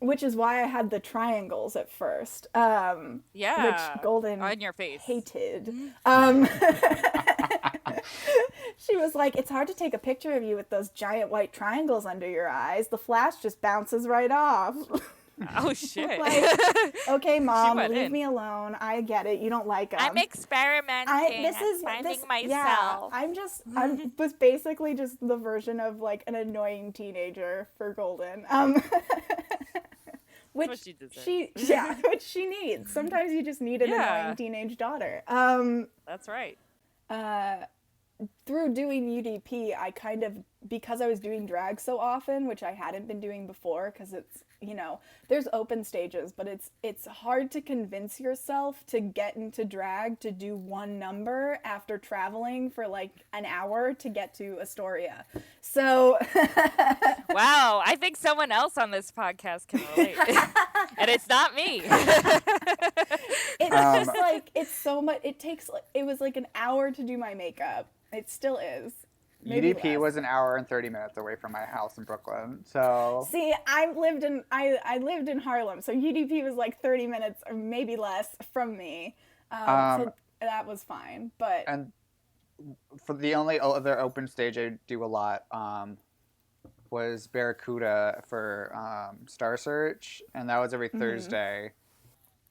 Speaker 5: Which is why I had the triangles at first. Which Golden
Speaker 4: on your face
Speaker 5: hated. She was like, it's hard to take a picture of you with those giant white triangles under your eyes. The flash just bounces right off.
Speaker 4: Oh shit.
Speaker 5: Like, okay, Mom, leave me alone. I get it. You don't like them.
Speaker 4: I'm experimenting. I'm finding myself.
Speaker 5: Yeah, I was basically just the version of like an annoying teenager for Golden. Which she needs. Sometimes you just need an annoying teenage daughter.
Speaker 4: That's right.
Speaker 5: Through doing UDP, I kind of, because I was doing drag so often, which I hadn't been doing before, because it's, there's open stages, but it's hard to convince yourself to get into drag to do one number after traveling for like an hour to get to Astoria. So
Speaker 4: wow, I think someone else on this podcast can relate. And it's not me.
Speaker 5: It's just like, it's so much, it was like an hour to do my makeup. It still is. Maybe
Speaker 3: UDP
Speaker 5: less.
Speaker 3: was an hour and 30 minutes away from my house in Brooklyn. So
Speaker 5: see, I lived in Harlem, so UDP was like 30 minutes or maybe less from me. So that was fine. But
Speaker 3: and for the only other open stage I do a lot was Barracuda for Star Search, and that was every Thursday.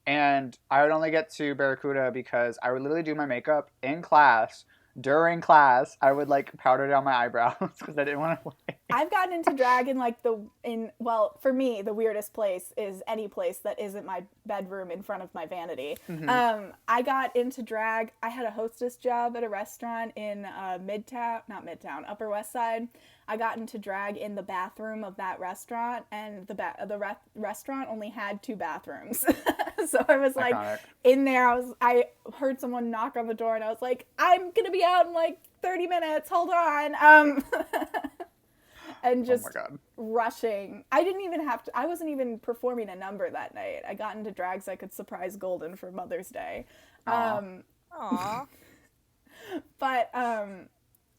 Speaker 3: And I would only get to Barracuda because I would literally do my makeup in class. During class, I would like powder down my eyebrows because I didn't want to.
Speaker 5: I've gotten into drag in like for me, the weirdest place is any place that isn't my bedroom in front of my vanity. I got into drag. I had a hostess job at a restaurant in Upper West Side. I got into drag in the bathroom of that restaurant, and the restaurant only had 2 bathrooms. So I was like, in there, I heard someone knock on the door, and I was like, I'm gonna be out in like 30 minutes. Hold on. And just rushing. I wasn't even performing a number that night. I got into drag so I could surprise Golden for Mother's Day.
Speaker 4: Aww.
Speaker 5: But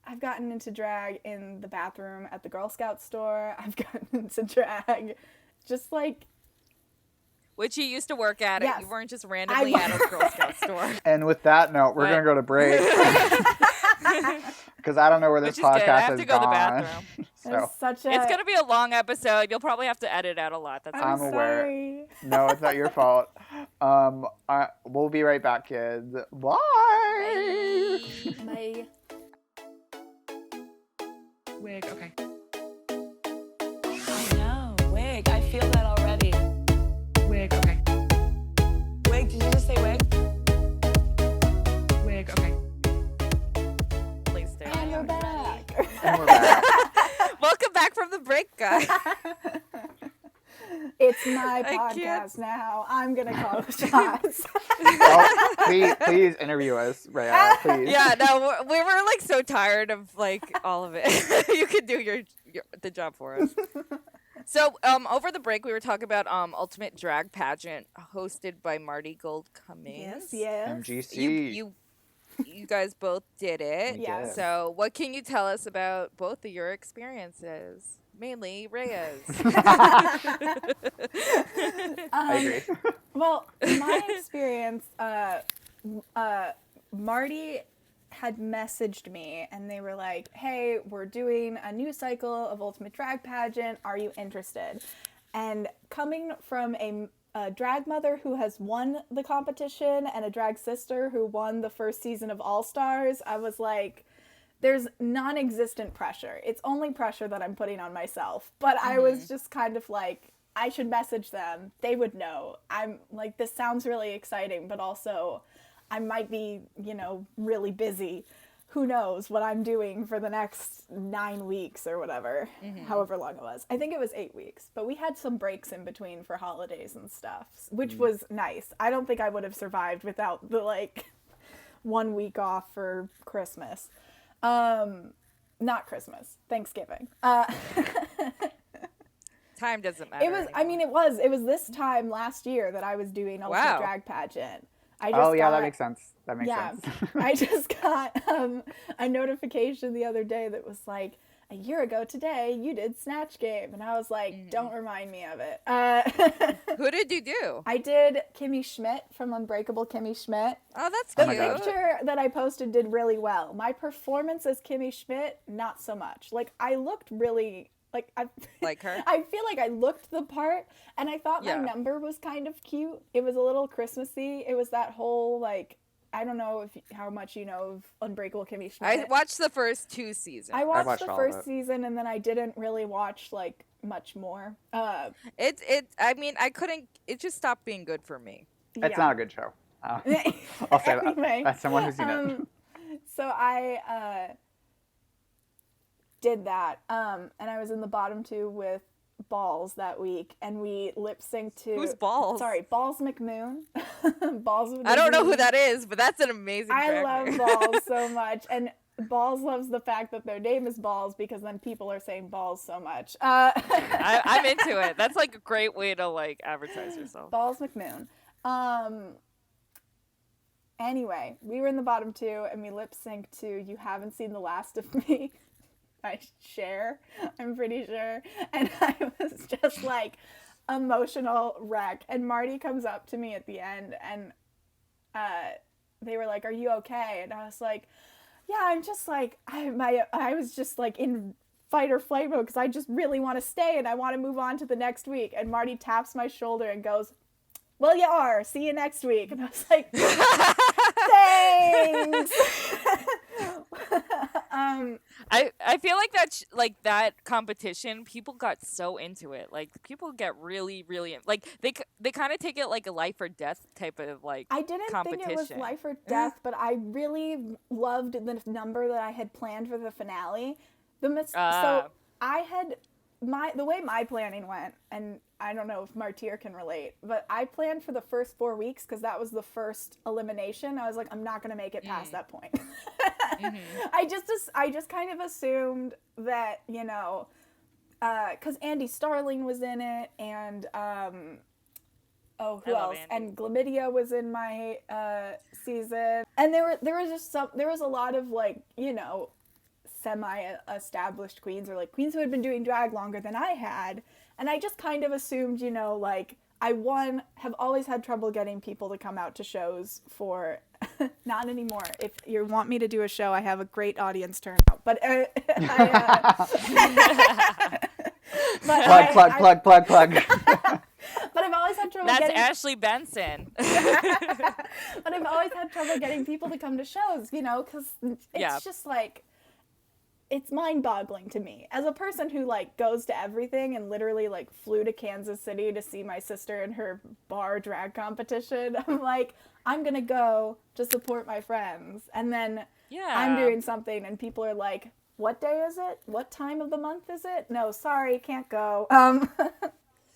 Speaker 5: I've gotten into drag in the bathroom at the Girl Scout store. I've gotten into drag just like...
Speaker 4: Which you used to work at.
Speaker 5: Yes.
Speaker 4: You weren't just randomly at a Girl Scout store.
Speaker 3: And with that note, we're going to go to break. Because I don't know where this podcast
Speaker 4: I have
Speaker 3: has
Speaker 4: to go to the
Speaker 3: gone.
Speaker 4: bathroom.
Speaker 3: So.
Speaker 4: It's going to be a long episode. You'll probably have to edit out a lot.
Speaker 3: I'm aware.
Speaker 5: Sorry.
Speaker 3: No, it's not your fault. We'll be right back, kids. Bye.
Speaker 5: Bye.
Speaker 2: Wig, okay.
Speaker 1: I know.
Speaker 4: guy.
Speaker 5: It's my
Speaker 4: I
Speaker 5: podcast
Speaker 4: can't.
Speaker 5: now. I'm gonna call the shots.
Speaker 3: Oh, please interview us, Reya. Please.
Speaker 4: Yeah, no, we were like so tired of like all of it. You could do the job for us. So, over the break, we were talking about Ultimate Drag Pageant hosted by Marty Gold Cummings.
Speaker 5: yes.
Speaker 3: MGC.
Speaker 4: You guys both did it.
Speaker 3: We
Speaker 5: Yes.
Speaker 3: did.
Speaker 4: So, what can you tell us about both of your experiences? Mainly Reya's.
Speaker 3: I agree.
Speaker 5: Well, my experience, Marty had messaged me and they were like, hey, we're doing a new cycle of Ultimate Drag Pageant. Are you interested? And coming from a drag mother who has won the competition and a drag sister who won the first season of All Stars, I was like, there's non-existent pressure. It's only pressure that I'm putting on myself. But I was just kind of like, I should message them. They would know. I'm like, this sounds really exciting, but also I might be, really busy. Who knows what I'm doing for the next 9 weeks or whatever, however long it was. I think it was 8 weeks, but we had some breaks in between for holidays and stuff, which was nice. I don't think I would have survived without the 1 week off for Christmas. Not Christmas, Thanksgiving.
Speaker 4: Time doesn't matter.
Speaker 5: It was this time last year that I was doing Ultimate Drag Pageant.
Speaker 3: That makes sense. That makes
Speaker 5: Yeah,
Speaker 3: sense.
Speaker 5: I just got a notification the other day that was like, a year ago today, you did Snatch Game. And I was like, don't remind me of it.
Speaker 4: Who did you do?
Speaker 5: I did Kimmy Schmidt from Unbreakable Kimmy Schmidt.
Speaker 4: Oh, that's
Speaker 5: The
Speaker 4: cute.
Speaker 3: God.
Speaker 5: picture that I posted did really well. My performance as Kimmy Schmidt, not so much. I looked really...
Speaker 4: Like her?
Speaker 5: I feel like I looked the part, and I thought my
Speaker 4: Yeah.
Speaker 5: number was kind of cute. It was a little Christmassy. It was that whole, I don't know how much you know of Unbreakable Kimmy Schmidt.
Speaker 4: I watched the first 2 seasons.
Speaker 5: I watched
Speaker 3: watched
Speaker 5: the
Speaker 3: all of
Speaker 5: first
Speaker 3: it.
Speaker 5: season, and then I didn't really watch, much more.
Speaker 4: I mean, I couldn't, it just stopped being good for me.
Speaker 3: It's not a good show. I'll say
Speaker 5: Anyway,
Speaker 3: that. As someone who's seen it.
Speaker 5: So I did that, and I was in the bottom 2 with Balls that week, and we lip synced to...
Speaker 4: Who's Balls?
Speaker 5: Sorry, Balls McMoon. Balls.
Speaker 4: I don't know who that is, but that's an amazing
Speaker 5: I
Speaker 4: drag
Speaker 5: love
Speaker 4: name.
Speaker 5: Balls so much, and Balls loves the fact that their name is Balls because then people are saying Balls so much.
Speaker 4: I'm into it. That's a great way to advertise yourself.
Speaker 5: Balls McMoon. Anyway, we were in the bottom 2, and we lip synced to You Haven't Seen the Last of Me. I share, I'm pretty sure. And I was just emotional wreck. And Marty comes up to me at the end, and they were like, are you okay? And I was like, yeah, I'm just I was just in fight or flight mode because I just really want to stay and I want to move on to the next week. And Marty taps my shoulder and goes, well, you are. See you next week. And I was like, thanks.
Speaker 4: I feel like that competition, people got so into it. People get really, really they kind of take it like a life or death type of
Speaker 5: I didn't
Speaker 4: competition.
Speaker 5: think it was life or death, but I really loved the number that I had planned for the finale. So I had the way my planning went, and I don't know if Martyr can relate, but I planned for the first 4 weeks because that was the first elimination. I was like, I'm not going to make it past that point. I just kind of assumed that, because Andy Starling was in it, and who else?
Speaker 4: Andy.
Speaker 5: And Glamidia was in my season, and there was a lot of semi-established queens or queens who had been doing drag longer than I had, and I just kind of assumed, I have always had trouble getting people to come out to shows for not anymore. If you want me to do a show, I have a great audience turnout, but
Speaker 3: Plug.
Speaker 5: But I've always had trouble
Speaker 4: That's
Speaker 5: getting...
Speaker 4: Ashley Benson.
Speaker 5: But I've always had trouble getting people to come to shows, because it's just it's mind-boggling to me. As a person who goes to everything and literally flew to Kansas City to see my sister in her bar drag competition, I'm gonna go to support my friends, and then I'm doing something and people are like, what day is it? What time of the month is it? No, sorry, can't go.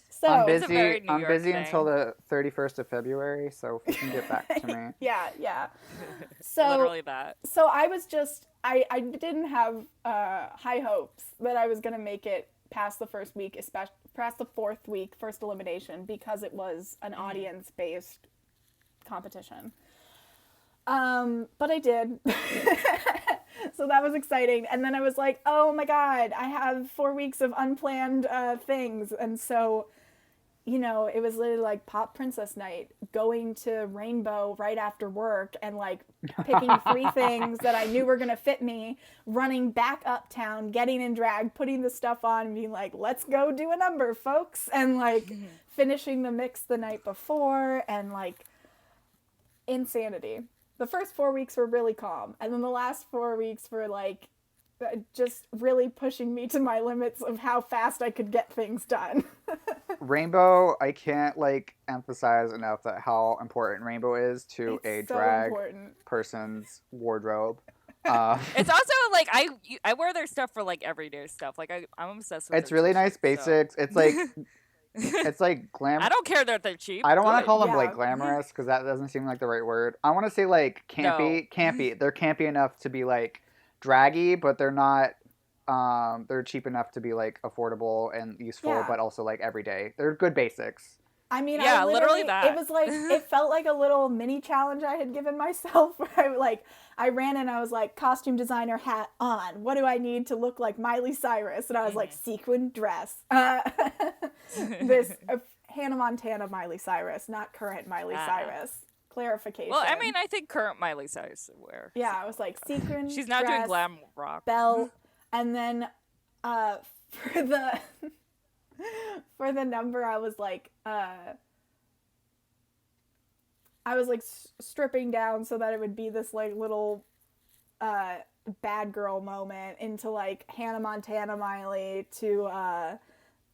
Speaker 5: So
Speaker 3: I'm
Speaker 4: It's a very
Speaker 3: busy.
Speaker 4: New
Speaker 3: I'm
Speaker 4: York
Speaker 3: busy
Speaker 4: thing.
Speaker 3: until the 31st of February. So if you can get back to me.
Speaker 5: yeah. So
Speaker 4: Literally that.
Speaker 5: So I was just I didn't have high hopes that I was gonna make it past the first week, especially past the fourth week, first elimination, because it was an audience based competition. But I did. So that was exciting. And then I was like, oh my God, I have 4 weeks of unplanned things. And so, you know, it was literally like Pop Princess night, going to Rainbow right after work and like picking 3 things that I knew were going to fit me, running back uptown, getting in drag, putting the stuff on and being like, let's go do a number, folks. And like finishing the mix the night before and like insanity. The first 4 weeks were really calm. And then the last 4 weeks were like just really pushing me to my limits of how fast I could get things done.
Speaker 3: Rainbow, I can't like emphasize enough that how important Rainbow is to a
Speaker 5: It's so
Speaker 3: drag
Speaker 5: important.
Speaker 3: person's wardrobe.
Speaker 4: It's also like I wear their stuff for like everyday stuff. Like I'm obsessed with.
Speaker 3: It's
Speaker 4: their
Speaker 3: really nice
Speaker 4: t-shirts, so.
Speaker 3: basics. It's like it's like glam.
Speaker 4: I don't care that they're cheap.
Speaker 3: I don't want to
Speaker 4: Good.
Speaker 3: call them
Speaker 5: Yeah.
Speaker 3: like glamorous because that doesn't seem like the right word. I want to say like campy. Campy. They're campy enough to be like draggy, but they're not. They're cheap enough to be like affordable and useful,
Speaker 5: Yeah.
Speaker 3: but also like everyday. They're good basics.
Speaker 5: I mean,
Speaker 4: Yeah,
Speaker 5: I
Speaker 4: literally
Speaker 5: literally,
Speaker 4: that.
Speaker 5: it was like, it felt like a little mini challenge I had given myself where I ran and I was like, costume designer hat on. What do I need to look like Miley Cyrus? And I was like, sequin dress. This Hannah Montana Miley Cyrus, not current Miley Cyrus. Clarification.
Speaker 4: Well, I mean, I think current Miley Cyrus would wear.
Speaker 5: yeah, I was like, sequin
Speaker 4: She's not doing
Speaker 5: dress,
Speaker 4: glam rock.
Speaker 5: belt, and then for the for the number I was like stripping down so that it would be this like little bad girl moment into like Hannah Montana Miley to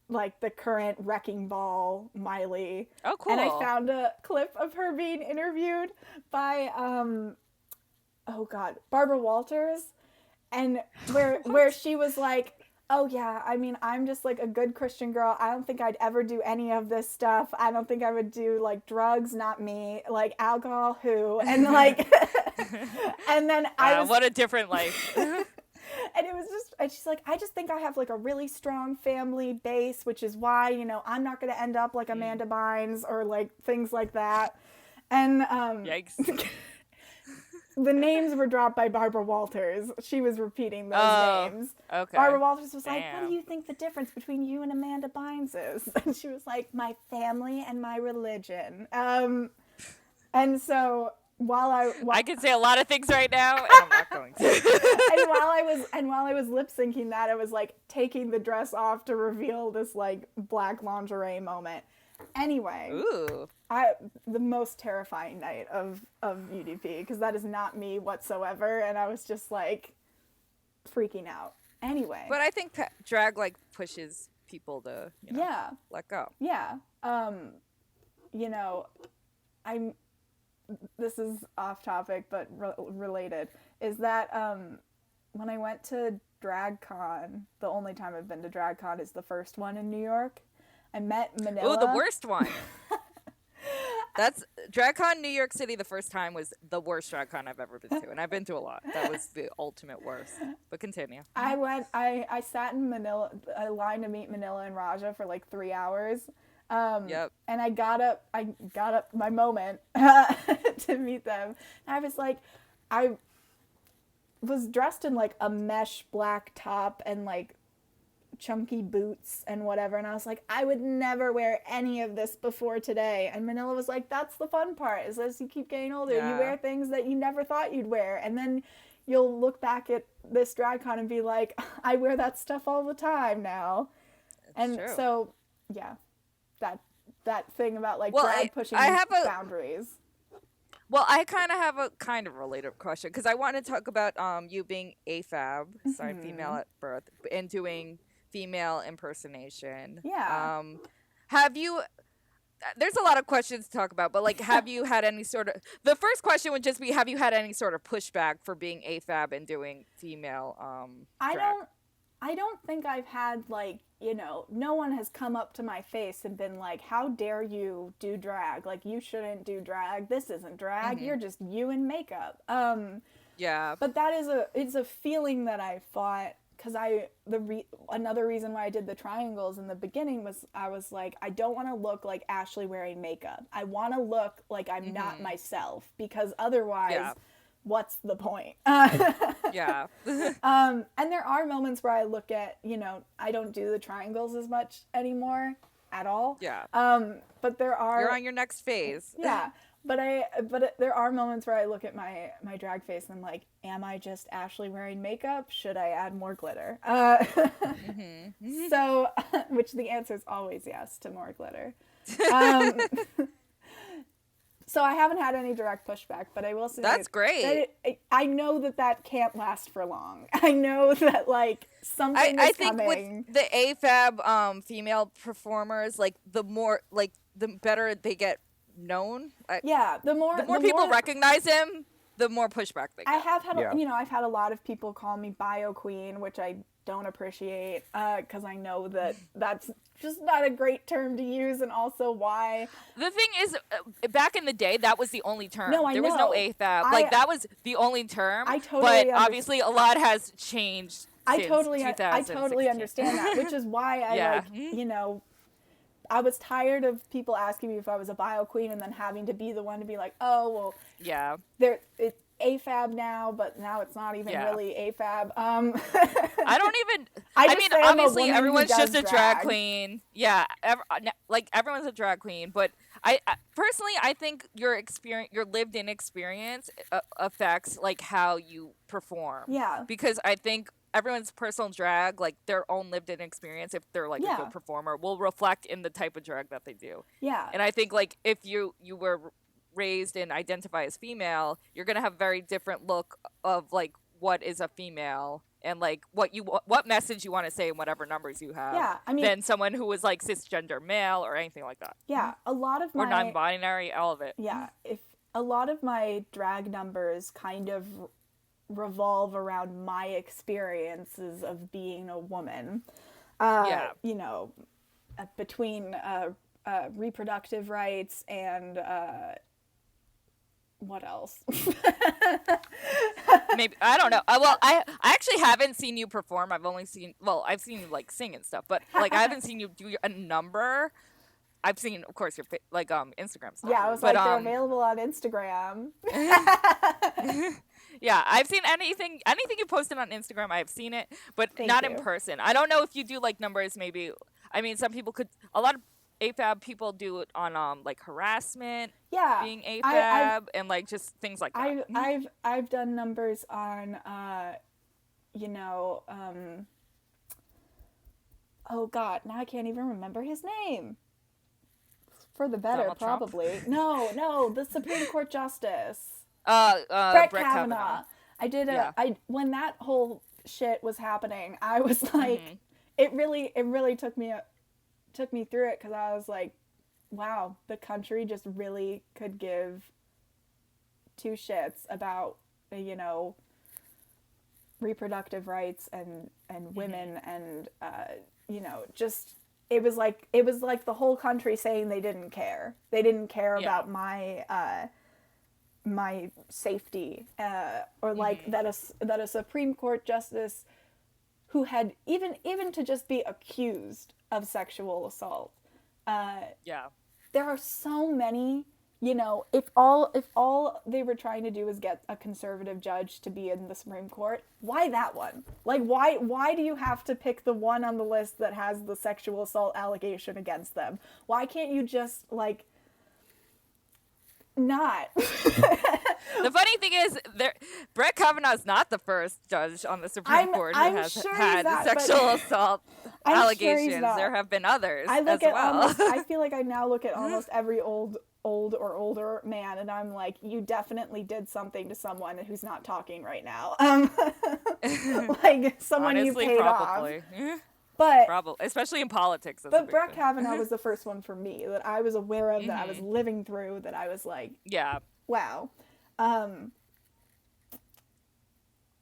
Speaker 5: like the current Wrecking Ball Miley.
Speaker 4: Oh, cool.
Speaker 5: And I found a clip of her being interviewed by Barbara Walters, and where she was like, oh yeah, I mean, I'm just like a good Christian girl. I don't think I'd ever do any of this stuff. I don't think I would do like drugs, not me. Like alcohol, who? And like, and then I was,
Speaker 4: what a different life.
Speaker 5: and it was just, and she's like, I just think I have like a really strong family base, which is why, you know, I'm not going to end up like Amanda Bynes or like things like that. And
Speaker 4: Yikes.
Speaker 5: the names were dropped by Barbara Walters. She was repeating those names.
Speaker 4: Okay.
Speaker 5: Barbara Walters was like, what
Speaker 4: Damn.
Speaker 5: do you think the difference between you and Amanda Bynes is? And she was like, my family and my religion. And so while
Speaker 4: I can say a lot of things right now, and I'm not going to.
Speaker 5: and while I was lip syncing that, I was like taking the dress off to reveal this like black lingerie moment. Anyway,
Speaker 4: Ooh.
Speaker 5: the most terrifying night of UDP, because that is not me whatsoever, and I was just like freaking out. Anyway,
Speaker 4: But I think drag like pushes people to
Speaker 5: yeah,
Speaker 4: let go.
Speaker 5: yeah. You know, this is off topic but related. Is that when I went to DragCon, the only time I've been to DragCon is the first one in New York. I met Manila.
Speaker 4: Ooh, the worst one. That's DragCon New York City. The first time was the worst DragCon I've ever been to, and I've been to a lot. That was the ultimate worst. But continue.
Speaker 5: I sat in Manila, a line to meet Manila and Raja for like 3 hours.
Speaker 4: Yep.
Speaker 5: And I got up my moment to meet them. And I was like, I was dressed in like a mesh black top and like chunky boots and whatever, and I was like, I would never wear any of this before today. And Manila was like, that's the fun part, is as you keep getting older, you wear things that you never thought you'd wear, and then you'll look back at this DragCon and be like, I wear that stuff all the time now. And
Speaker 4: true.
Speaker 5: so yeah, that thing about like
Speaker 4: Well,
Speaker 5: drag pushing
Speaker 4: I have a-
Speaker 5: boundaries.
Speaker 4: Well, I kind of have a kind of related question because I want to talk about you being AFAB, sorry, female at birth, and doing female impersonation.
Speaker 5: Yeah.
Speaker 4: Have you? there's a lot of questions to talk about, but like, have you had any sort of? The first question would just be, have you had any sort of pushback for being AFAB and doing female drag?
Speaker 5: I don't think I've had, like, you know, no one has come up to my face and been like, how dare you do drag? Like, you shouldn't do drag. This isn't drag. You're just you in makeup.
Speaker 4: Yeah.
Speaker 5: But that is it's a feeling that I fought, because another reason why I did the triangles in the beginning was I was like, I don't want to look like Ashley wearing makeup. I want to look like I'm not myself, because otherwise, what's the point?
Speaker 4: Yeah.
Speaker 5: And there are moments where I look at, you know, I don't do the triangles as much anymore at all.
Speaker 4: Yeah.
Speaker 5: But there are.
Speaker 4: You're on your next phase.
Speaker 5: Yeah. But there are moments where I look at my drag face and I'm like, am I just Ashley wearing makeup? Should I add more glitter? So, which the answer is always yes to more glitter. So I haven't had any direct pushback, but I will say
Speaker 4: that's great.
Speaker 5: That I know that can't last for long. I know that, like, something is coming.
Speaker 4: I think with the AFAB female performers, like, the better they get known. The more people recognize him, the more pushback they get.
Speaker 5: I have had, I've had a lot of people call me bio queen, which I don't appreciate, because I know that that's just not a great term to use, and also why.
Speaker 4: The thing is, back in the day, that was the only term.
Speaker 5: No, I
Speaker 4: there
Speaker 5: know.
Speaker 4: was no AFAB. That was the only term.
Speaker 5: I totally
Speaker 4: But obviously, a lot has changed.
Speaker 5: I totally understand that, which is why I I was tired of people asking me if I was a bio queen and then having to be the one to be like, oh, well, it's AFAB now, but now it's not even really AFAB.
Speaker 4: I don't even. I mean, obviously, everyone's just a drag queen. Yeah, everyone's a drag queen. But I personally, I think your lived-in experience affects like how you perform.
Speaker 5: Yeah.
Speaker 4: Because I think everyone's personal drag, like their own lived-in experience, if they're like a good performer, will reflect in the type of drag that they do.
Speaker 5: Yeah.
Speaker 4: And I think like if you were raised and identify as female, you're gonna have very different look of like what is a female and like what message you want to say and whatever numbers you have.
Speaker 5: Yeah, I mean,
Speaker 4: than someone who was like cisgender male or anything like that.
Speaker 5: Yeah, a lot of
Speaker 4: or non-binary, all of it.
Speaker 5: Yeah, if a lot of my drag numbers kind of revolve around my experiences of being a woman. You know, between reproductive rights and what else?
Speaker 4: Maybe I don't know. Well, I actually haven't seen you perform. I've seen you like sing and stuff, but like I haven't seen you do a number. I've seen, of course, your like Instagram stuff.
Speaker 5: Yeah, I was
Speaker 4: but,
Speaker 5: like, they're available on Instagram.
Speaker 4: Yeah, I've seen anything you posted on Instagram. I've seen it, but not in person. I don't know if you do like numbers. Maybe some people could. A lot of AFAB people do it on like harassment.
Speaker 5: Yeah,
Speaker 4: being AFAB and like just things like that.
Speaker 5: I've done numbers on oh god, now I can't even remember his name. For the better,
Speaker 4: Donald
Speaker 5: probably. No, the Supreme Court Justice.
Speaker 4: Brett
Speaker 5: Kavanaugh. I did when that whole shit was happening, I was like, it really took me through it, because I was like, wow, the country just really could give two shits about, reproductive rights and women and, just, it was like the whole country saying they didn't care. They didn't care about my safety, or like that a Supreme Court justice who had even to just be accused of sexual assault. There are so many, if all they were trying to do was get a conservative judge to be in the Supreme Court, why that one? Like, why do you have to pick the one on the list that has the sexual assault allegation against them? Why can't you just, like, not?
Speaker 4: The funny thing is, Brett Kavanaugh is not the first judge on the Supreme Court who has had sexual assault allegations. There have been others as well.
Speaker 5: I feel like I now look at almost every old or older man, and I'm like, you definitely did something to someone who's not talking right now. Like someone honestly, you paid
Speaker 4: probably.
Speaker 5: off. But
Speaker 4: Probably, especially in politics. That's a
Speaker 5: but
Speaker 4: big
Speaker 5: Brett
Speaker 4: thing.
Speaker 5: Kavanaugh was the first one for me that I was aware of, that I was living through, that I was like,
Speaker 4: Yeah.
Speaker 5: wow.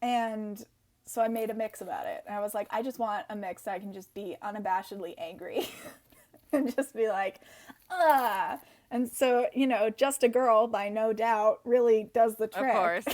Speaker 5: And so I made a mix about it. And I was like, I just want a mix that I can just be unabashedly angry and just be like, ah. And so, you know, Just a Girl by No Doubt really does the trick.
Speaker 4: Of course.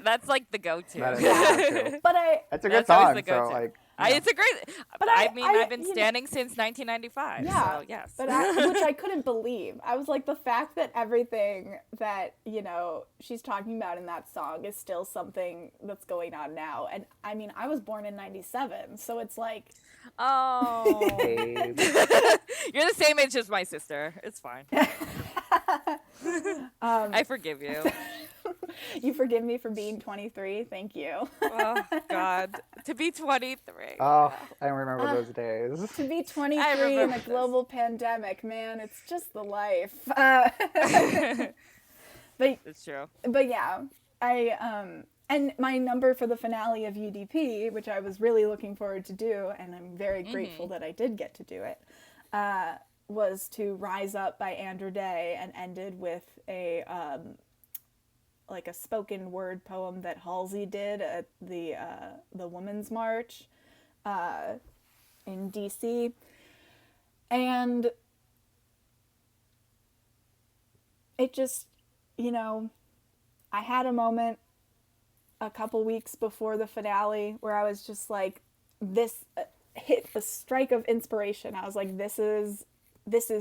Speaker 4: That's like the go-to.
Speaker 3: That is the go-to.
Speaker 5: But
Speaker 3: That's a good
Speaker 4: That's always
Speaker 3: song.
Speaker 4: the
Speaker 3: So
Speaker 4: go-to.
Speaker 3: like,
Speaker 4: It's a great.
Speaker 5: But
Speaker 4: I mean, I've been
Speaker 5: you know-
Speaker 4: standing since 1995.
Speaker 5: yeah,
Speaker 4: So yes.
Speaker 5: but which I couldn't believe. I was like, the fact that everything that, you know, she's talking about in that song is still something that's going on now. And I mean, I was born in 97, so it's like,
Speaker 4: Oh.
Speaker 3: babe.
Speaker 4: You're the same age as my sister. It's fine. I forgive you.
Speaker 5: you forgive me for being 23. Thank you.
Speaker 4: Oh God, to be 23.
Speaker 3: Oh, I remember those days.
Speaker 5: To be
Speaker 4: I
Speaker 5: 23 in
Speaker 4: remember
Speaker 5: a
Speaker 4: this.
Speaker 5: global pandemic, man, it's just the life.
Speaker 4: It's true.
Speaker 5: But yeah, and my number for the finale of UDP, which I was really looking forward to do, and I'm very grateful that I did get to do it, was to Rise Up by Andrew Day, and ended with a like a spoken word poem that Halsey did at the Women's March in DC. And it just, you know, I had a moment a couple weeks before the finale where I was just like, this hit a strike of inspiration. I was like, this is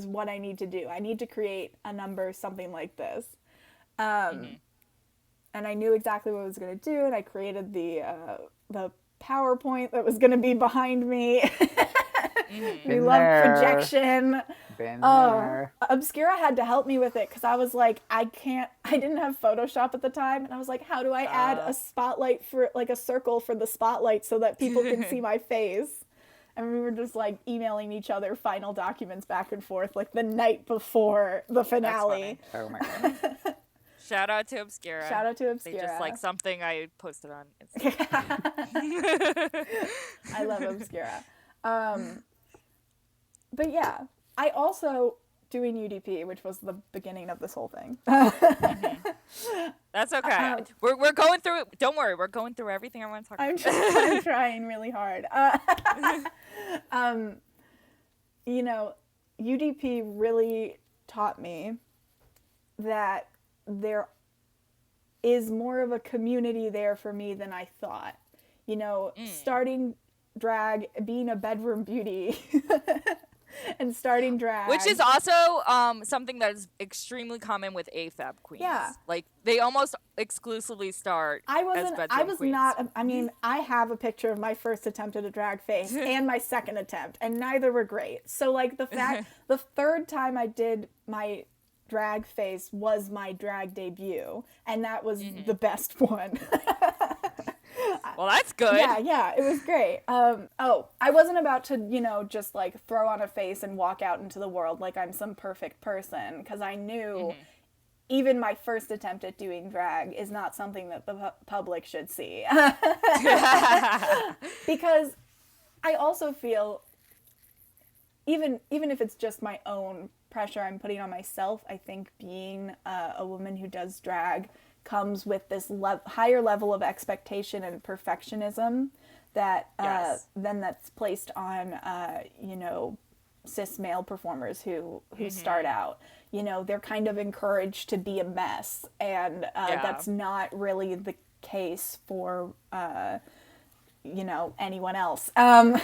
Speaker 5: what I need to do. I need to create a number, something like this. And I knew exactly what I was going to do, and I created the PowerPoint that was going to be behind me. We
Speaker 3: Been
Speaker 5: love
Speaker 3: there.
Speaker 5: projection.
Speaker 3: Been
Speaker 5: Oh,
Speaker 3: there.
Speaker 5: Obscura had to help me with it because I was like, I didn't have Photoshop at the time, and I was like, how do I add a spotlight for, like, a circle for the spotlight so that people can see my face? And we were just like emailing each other final documents back and forth like the night before the finale.
Speaker 3: Oh my god.
Speaker 4: Shout out to Obscura.
Speaker 5: Shout out to
Speaker 4: They
Speaker 5: Obscura.
Speaker 4: just like something I posted on Instagram.
Speaker 5: I love Obscura. But yeah, I also, doing UDP, which was the beginning of this whole thing.
Speaker 4: That's okay. We're going through it. Don't worry, we're going through everything I want to talk about.
Speaker 5: I'm trying really hard. You know, UDP really taught me that there is more of a community there for me than I thought. You know, starting drag, being a bedroom beauty, and starting drag.
Speaker 4: Which is also something that is extremely common with AFAB queens.
Speaker 5: Yeah.
Speaker 4: Like, they almost exclusively start as bedroom queens.
Speaker 5: I mean, I have a picture of my first attempt at a drag face and my second attempt, and neither were great. So, like, the fact, the third time I did my drag face was my drag debut, and that was the best one.
Speaker 4: Well, that's good.
Speaker 5: Yeah, it was great. I wasn't about to, you know, just like throw on a face and walk out into the world like I'm some perfect person, because I knew even my first attempt at doing drag is not something that the public should see. Because I also feel, even if it's just my own pressure I'm putting on myself, I think being a woman who does drag comes with this higher level of expectation and perfectionism that then that's placed on you know, cis male performers who start out. You know, they're kind of encouraged to be a mess, and that's not really the case for you know, anyone else. Everyone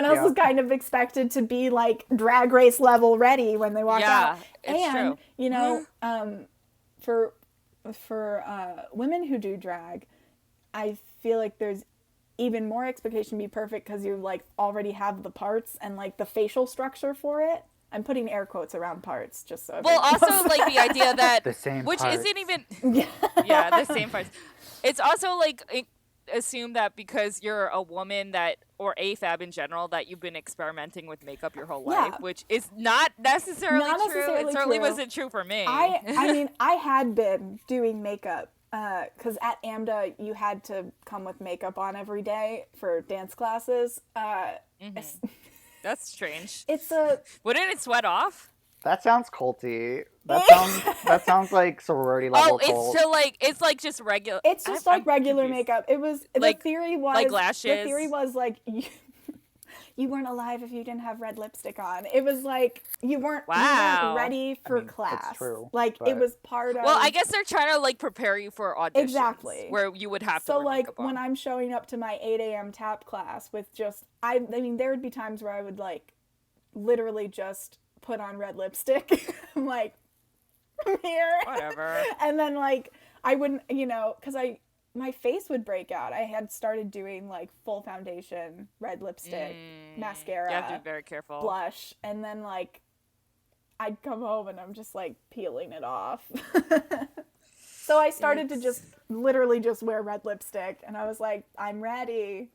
Speaker 5: else is kind of expected to be like Drag Race level ready when they walk out.
Speaker 4: It's true.
Speaker 5: You know, for women who do drag, I feel like there's even more expectation to be perfect because you like already have the parts and like the facial structure for it. I'm putting air quotes around parts just so.
Speaker 4: Well, also like the idea that
Speaker 3: The same
Speaker 4: which
Speaker 3: parts.
Speaker 4: isn't even the same parts. It's also like assume that because you're a woman that, or AFAB in general, that you've been experimenting with makeup your whole life, which is not necessarily true. It certainly wasn't true for me.
Speaker 5: I mean, I had been doing makeup because at AMDA you had to come with makeup on every day for dance classes.
Speaker 4: That's strange.
Speaker 5: It's
Speaker 4: Wouldn't it sweat off?
Speaker 3: That sounds culty. That sounds like sorority level cult.
Speaker 4: It's like just regular.
Speaker 5: It's just like regular makeup. It was
Speaker 4: Like-
Speaker 5: the theory was
Speaker 4: like lashes?
Speaker 5: The theory was like you weren't alive if you didn't have red lipstick on. It was like you weren't ready for class.
Speaker 3: It's true,
Speaker 5: like
Speaker 3: but-
Speaker 5: it was part of.
Speaker 4: Well, I guess they're trying to like prepare you for auditions.
Speaker 5: Exactly.
Speaker 4: Where you would have to
Speaker 5: So
Speaker 4: wear
Speaker 5: like
Speaker 4: makeup on.
Speaker 5: when I'm showing up to my 8 a.m. tap class with just I mean there would be times where I would like literally just put on red lipstick. I'm like I'm here.
Speaker 4: Whatever.
Speaker 5: And then like I wouldn't, because my face would break out. I had started doing like full foundation, red lipstick, mascara,
Speaker 4: You have to be very careful.
Speaker 5: blush, and then like I'd come home and I'm just like peeling it off. So I started to just literally just wear red lipstick, and I was like, I'm ready.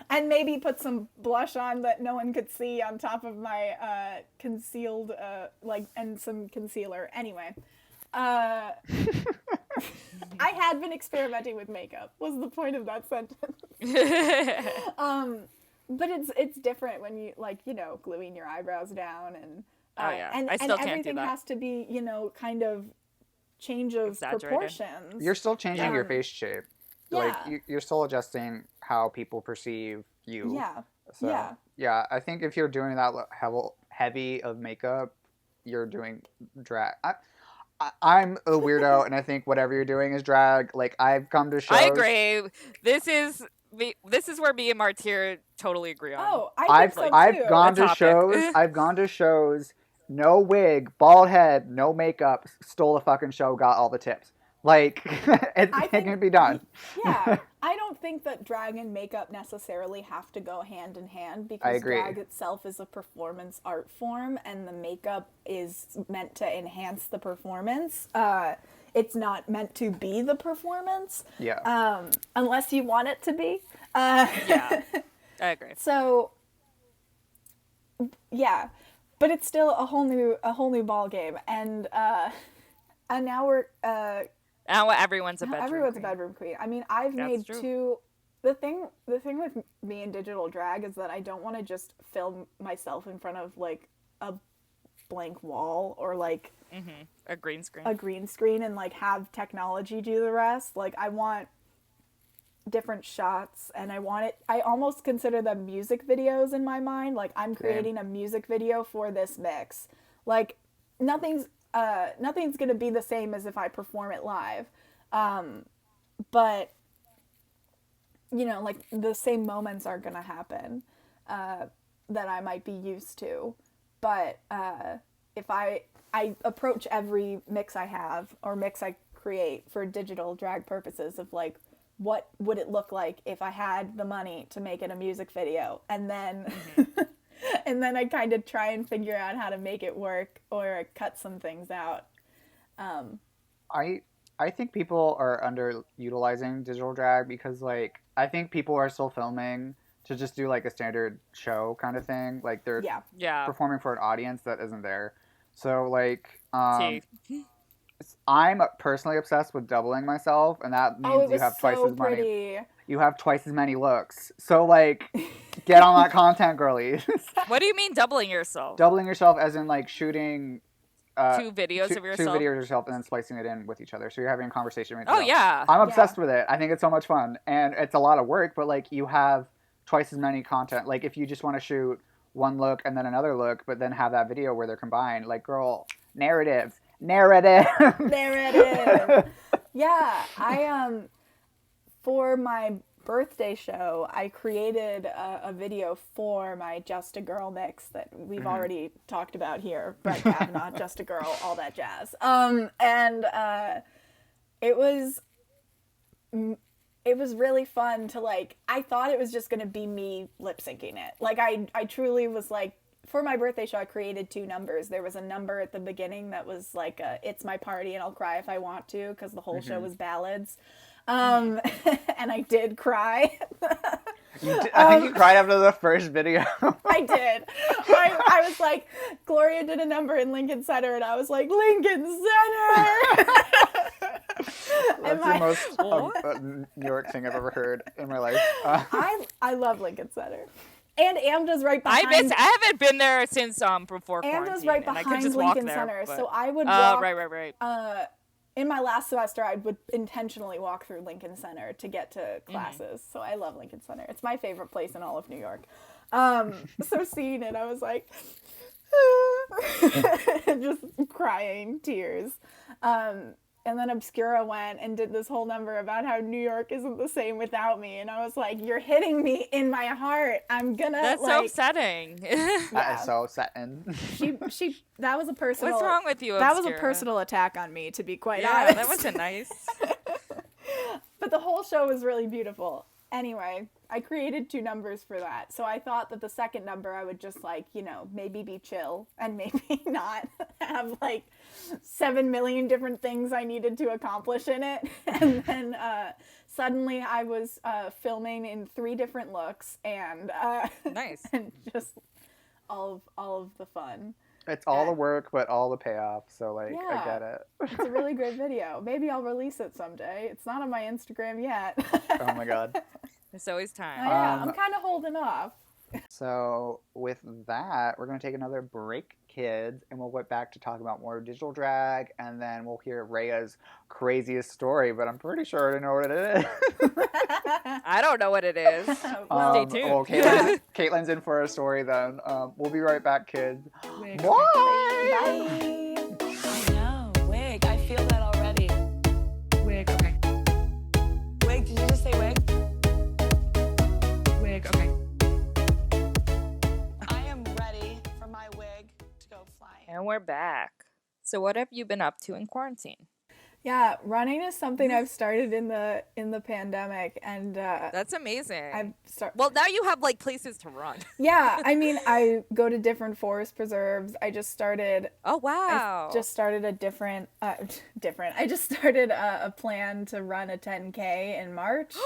Speaker 5: And maybe put some blush on that no one could see on top of my concealed, and some concealer. Anyway, I had been experimenting with makeup, was the point of that sentence. But it's different when you, gluing your eyebrows down and...
Speaker 4: I still can't do
Speaker 5: everything
Speaker 4: that.
Speaker 5: has to be, kind of change of
Speaker 4: Exaggerated.
Speaker 5: proportions.
Speaker 3: You're still changing your face shape. Like
Speaker 5: Yeah.
Speaker 3: you're still adjusting how people perceive you.
Speaker 5: Yeah.
Speaker 3: So,
Speaker 5: Yeah.
Speaker 3: I think if you're doing that heavy of makeup, you're doing drag. I'm a weirdo, and I think whatever you're doing is drag. Like I've come to shows.
Speaker 4: I agree. This is where me and Martyr totally agree on.
Speaker 5: Oh, I think so too.
Speaker 3: I've gone
Speaker 4: The
Speaker 3: to
Speaker 4: topic.
Speaker 3: shows. I've gone to shows. No wig, bald head, no makeup. Stole a fucking show. Got all the tips. Like it can be done.
Speaker 5: Yeah, I don't think that drag and makeup necessarily have to go hand in hand, because
Speaker 3: agree.
Speaker 5: drag itself is a performance art form, and the makeup is meant to enhance the performance. It's not meant to be the performance.
Speaker 3: Yeah.
Speaker 5: Unless you want it to be.
Speaker 4: Yeah, I agree.
Speaker 5: So, yeah, but it's still a whole new ball game, and now we're.
Speaker 4: Now everyone's a bedroom.
Speaker 5: Everyone's
Speaker 4: queen.
Speaker 5: a bedroom queen. I mean, I've made
Speaker 4: true.
Speaker 5: two. The thing with me in digital drag is that I don't want to just film myself in front of like a blank wall or like
Speaker 4: A green screen.
Speaker 5: a green screen and like have technology do the rest. Like I want different shots, and I almost consider them music videos in my mind. Like I'm creating a music video for this mix. Like nothing's gonna be the same as if I perform it live, but like the same moments are gonna happen that I might be used to. But if I approach every mix I have or mix I create for digital drag purposes of like, what would it look like if I had the money to make it a music video, and then and then I kind of try and figure out how to make it work or cut some things out.
Speaker 3: I think people are underutilizing digital drag because like I think people are still filming to just do like a standard show kind of thing. Like they're
Speaker 4: Yeah.
Speaker 3: performing for an audience that isn't there. So like
Speaker 4: See.
Speaker 3: I'm personally obsessed with doubling myself, and that
Speaker 5: Oh,
Speaker 3: means
Speaker 5: it
Speaker 3: you
Speaker 5: was
Speaker 3: have twice
Speaker 5: so
Speaker 3: as many.
Speaker 5: pretty.
Speaker 3: You have twice as many looks. So like get on that content, girlies.
Speaker 4: What do you mean doubling yourself?
Speaker 3: Doubling yourself as in like shooting
Speaker 4: Two videos of yourself?
Speaker 3: Two videos of yourself and then splicing it in with each other. So you're having a conversation with
Speaker 4: Oh,
Speaker 3: yourself.
Speaker 4: yeah.
Speaker 3: I'm obsessed with it. I think it's so much fun. And it's a lot of work, but like you have twice as many content. Like if you just want to shoot one look and then another look, but then have that video where they're combined, like girl, narrative.
Speaker 5: There it is. Yeah, I for my birthday show, I created a video for my Just a Girl mix that we've already talked about here. Brett Kavanaugh, Just a Girl, all that jazz. And it was really fun to like. I thought it was just gonna be me lip syncing it. Like I truly was like. For my birthday show, I created 2 numbers. There was a number at the beginning that was like, it's my party and I'll cry if I want to, because the whole show was ballads. And I did cry.
Speaker 3: I think you cried after the first video.
Speaker 5: I did. I was like, Gloria did a number in Lincoln Center, and I was like, Lincoln Center!
Speaker 3: That's the most New York thing I've ever heard in my life.
Speaker 5: I love Lincoln Center. And AMDA's right behind.
Speaker 4: I haven't been there since before quarantine.
Speaker 5: AMDA's right
Speaker 4: and I could
Speaker 5: behind
Speaker 4: just walk
Speaker 5: Lincoln
Speaker 4: there,
Speaker 5: Center,
Speaker 4: but-
Speaker 5: so I would walk.
Speaker 4: Right.
Speaker 5: In my last semester, I would intentionally walk through Lincoln Center to get to classes. So I love Lincoln Center. It's my favorite place in all of New York. So seeing it, I was like, just crying, tears. And then Obscura went and did this whole number about how New York isn't the same without me. And I was like, you're hitting me in my heart. I'm gonna
Speaker 4: That's so upsetting.
Speaker 3: That is so upsetting.
Speaker 5: That was a personal.
Speaker 4: What's wrong with you,
Speaker 5: That was a
Speaker 4: Obscura?
Speaker 5: personal attack on me, to be quite
Speaker 4: Yeah,
Speaker 5: honest.
Speaker 4: that wasn't nice.
Speaker 5: But the whole show was really beautiful. Anyway, I created 2 numbers for that. So I thought that the second number I would just like, maybe be chill and maybe not have like 7 million different things I needed to accomplish in it. And then suddenly I was filming in 3 different looks and
Speaker 4: Nice.
Speaker 5: and just all of the fun.
Speaker 3: It's all the work, but all the payoff. So, like, I
Speaker 5: Yeah.
Speaker 3: get it.
Speaker 5: It's a really great video. Maybe I'll release it someday. It's not on my Instagram yet.
Speaker 3: Oh my god.
Speaker 4: There's always time.
Speaker 5: Yeah, I'm kind of holding off.
Speaker 3: So, with that, we're going to take another break, kids, and we'll get back to talk about more digital drag, and then we'll hear Reya's craziest story, but I'm pretty sure I know what it is.
Speaker 4: I don't know what it is.
Speaker 5: Well,
Speaker 4: Stay tuned.
Speaker 3: Well, Caitlin's in for a story then. We'll be right back, kids.
Speaker 2: Wig.
Speaker 3: Bye!
Speaker 5: Bye.
Speaker 1: I know. Wig. I feel that already.
Speaker 2: Wig, okay.
Speaker 1: Wig. Did you just say wig?
Speaker 2: Wig, okay.
Speaker 1: I am ready for my wig to go flying.
Speaker 4: And we're back. So what have you been up to in quarantine?
Speaker 5: Yeah, running is something I've started in the pandemic, and
Speaker 4: That's amazing. Well, now you have like places to run.
Speaker 5: Yeah, I mean, I go to different forest preserves. I just started.
Speaker 4: Oh wow.
Speaker 5: I just started a different. I just started a plan to run a 10K in March. So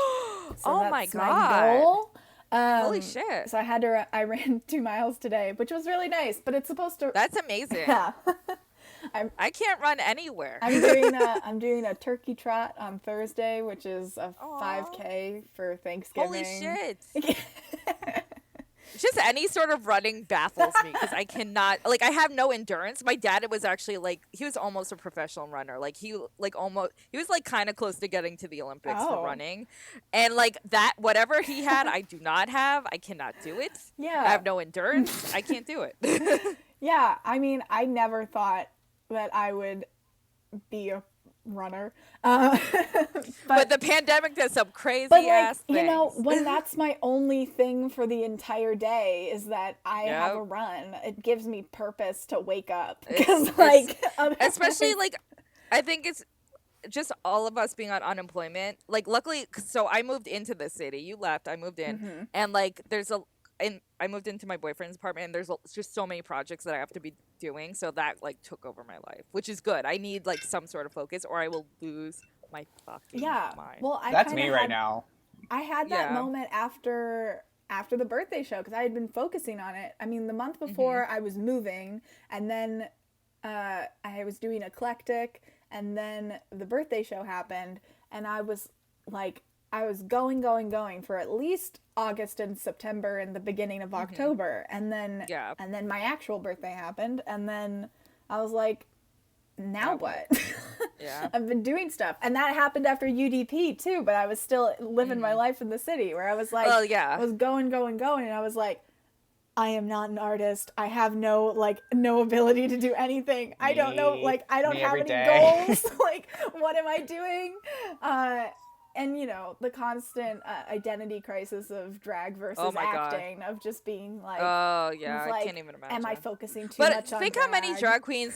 Speaker 4: Oh
Speaker 5: that's
Speaker 4: my
Speaker 5: my
Speaker 4: God.
Speaker 5: goal.
Speaker 4: Holy shit.
Speaker 5: So I ran 2 miles today, which was really nice. But it's supposed to.
Speaker 4: That's amazing.
Speaker 5: Yeah.
Speaker 4: I can't run anywhere.
Speaker 5: I'm doing a turkey trot on Thursday, which is a
Speaker 4: Aw.
Speaker 5: 5K for Thanksgiving.
Speaker 4: Holy shit. Just any sort of running baffles me because I cannot, like, I have no endurance. My dad was actually like, he was almost a professional runner. Like, he was like kind of close to getting to the Olympics for
Speaker 5: Oh.
Speaker 4: running. And like that, whatever he had, I do not have. I cannot do it.
Speaker 5: Yeah.
Speaker 4: I have no endurance. I can't do it.
Speaker 5: Yeah, I mean, I never thought that I would be a runner.
Speaker 4: But the pandemic does some crazy
Speaker 5: But like,
Speaker 4: ass things.
Speaker 5: when that's my only thing for the entire day is that I have
Speaker 4: Yep.
Speaker 5: a run, it gives me purpose to wake up.
Speaker 4: It's-
Speaker 5: Because like,
Speaker 4: Especially like, I think it's just all of us being on unemployment. Like, luckily, so I moved into the city. You left. I moved in, and like, I moved into my boyfriend's apartment, and there's just so many projects that I have to be doing. So that like took over my life, which is good. I need like some sort of focus, or I will lose my fucking
Speaker 5: yeah.
Speaker 4: mind.
Speaker 5: Well,
Speaker 3: That's me right now.
Speaker 5: I had that
Speaker 4: Yeah.
Speaker 5: moment after the birthday show because I had been focusing on it. I mean, the month before I was moving, and then I was doing eclectic, and then the birthday show happened, and I was like, I was going for at least August and September and the beginning of October, and then my actual birthday happened, and then I was like, now what?
Speaker 4: Yeah.
Speaker 5: I've been doing stuff, and that happened after UDP too, but I was still living my life in the city where I was like,
Speaker 4: Well, yeah.
Speaker 5: I was going, and I was like, I am not an artist. I have no ability to do anything. I don't know, I don't
Speaker 3: Me
Speaker 5: have
Speaker 3: every
Speaker 5: any
Speaker 3: day.
Speaker 5: goals. What am I doing? And the constant identity crisis of drag versus
Speaker 4: Oh my God.
Speaker 5: acting, of just being like,
Speaker 4: Oh yeah,
Speaker 5: it's
Speaker 4: I
Speaker 5: like,
Speaker 4: can't even imagine.
Speaker 5: am I focusing too
Speaker 4: But
Speaker 5: much on
Speaker 4: think how many drag queens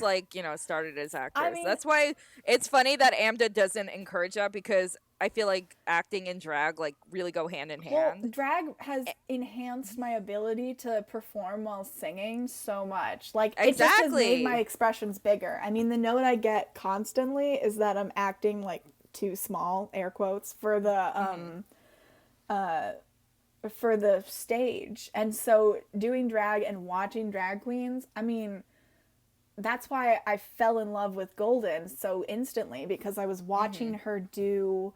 Speaker 4: started as actors.
Speaker 5: mean-
Speaker 4: That's why it's funny that AMDA doesn't encourage that, because I feel like acting and drag like really go hand in
Speaker 5: Well,
Speaker 4: hand.
Speaker 5: drag has enhanced my ability to perform while singing so much. Like, it just has
Speaker 4: Exactly.
Speaker 5: made my expressions bigger. I mean, the note I get constantly is that I'm acting like too small, air quotes, for the for the stage. And so doing drag and watching drag queens, I mean, that's why I fell in love with Golden so instantly, because I was watching her do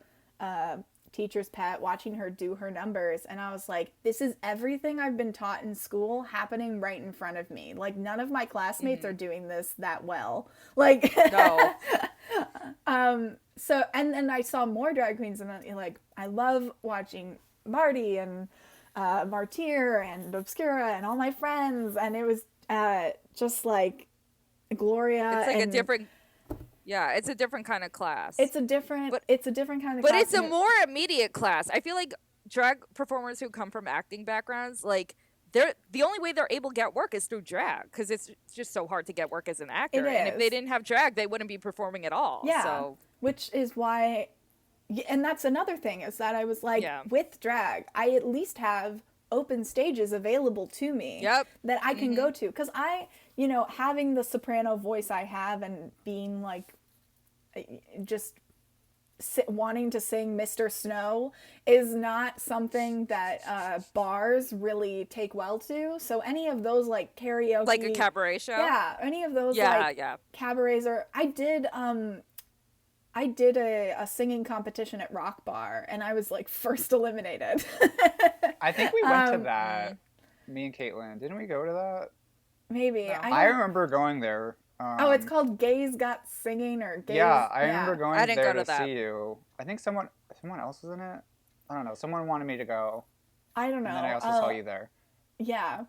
Speaker 5: Teacher's Pet, watching her do her numbers, and I was like, this is everything I've been taught in school happening right in front of me. Like, none of my classmates are doing this that well. Like,
Speaker 4: No.
Speaker 5: So, and then I saw more drag queens, and like, I love watching Marty and Martyr and Obscura and all my friends, and it was just like Gloria.
Speaker 4: It's like
Speaker 5: and
Speaker 4: a different. Yeah, it's a different kind of class.
Speaker 5: It's a different kind of
Speaker 4: But
Speaker 5: class.
Speaker 4: it's a more immediate class. I feel like drag performers who come from acting backgrounds, like the only way they're able to get work is through drag, because it's just so hard to get work as an actor. And if they didn't have drag, they wouldn't be performing at all.
Speaker 5: Yeah,
Speaker 4: so.
Speaker 5: Which is why, and that's another thing, is that I was like, with drag, I at least have open stages available to me that I can go to. Because I, you know, having the soprano voice I have and being like, just wanting to sing Mr. Snow is not something that bars really take well to. So any of those like karaoke,
Speaker 4: like a cabaret show,
Speaker 5: any of those cabarets, or I did a singing competition at Rock Bar, and I was like first eliminated.
Speaker 3: I think we went to that. Me and Caitlin, didn't we go to that?
Speaker 5: Maybe.
Speaker 4: No.
Speaker 3: I remember going there.
Speaker 5: It's called Gays Got Singing, or Gays.
Speaker 3: Yeah, I remember going there to
Speaker 4: that.
Speaker 3: see you. I think someone else was in it. I don't know. Someone wanted me to go.
Speaker 5: I don't know.
Speaker 3: And then I also saw you there.
Speaker 5: Yeah.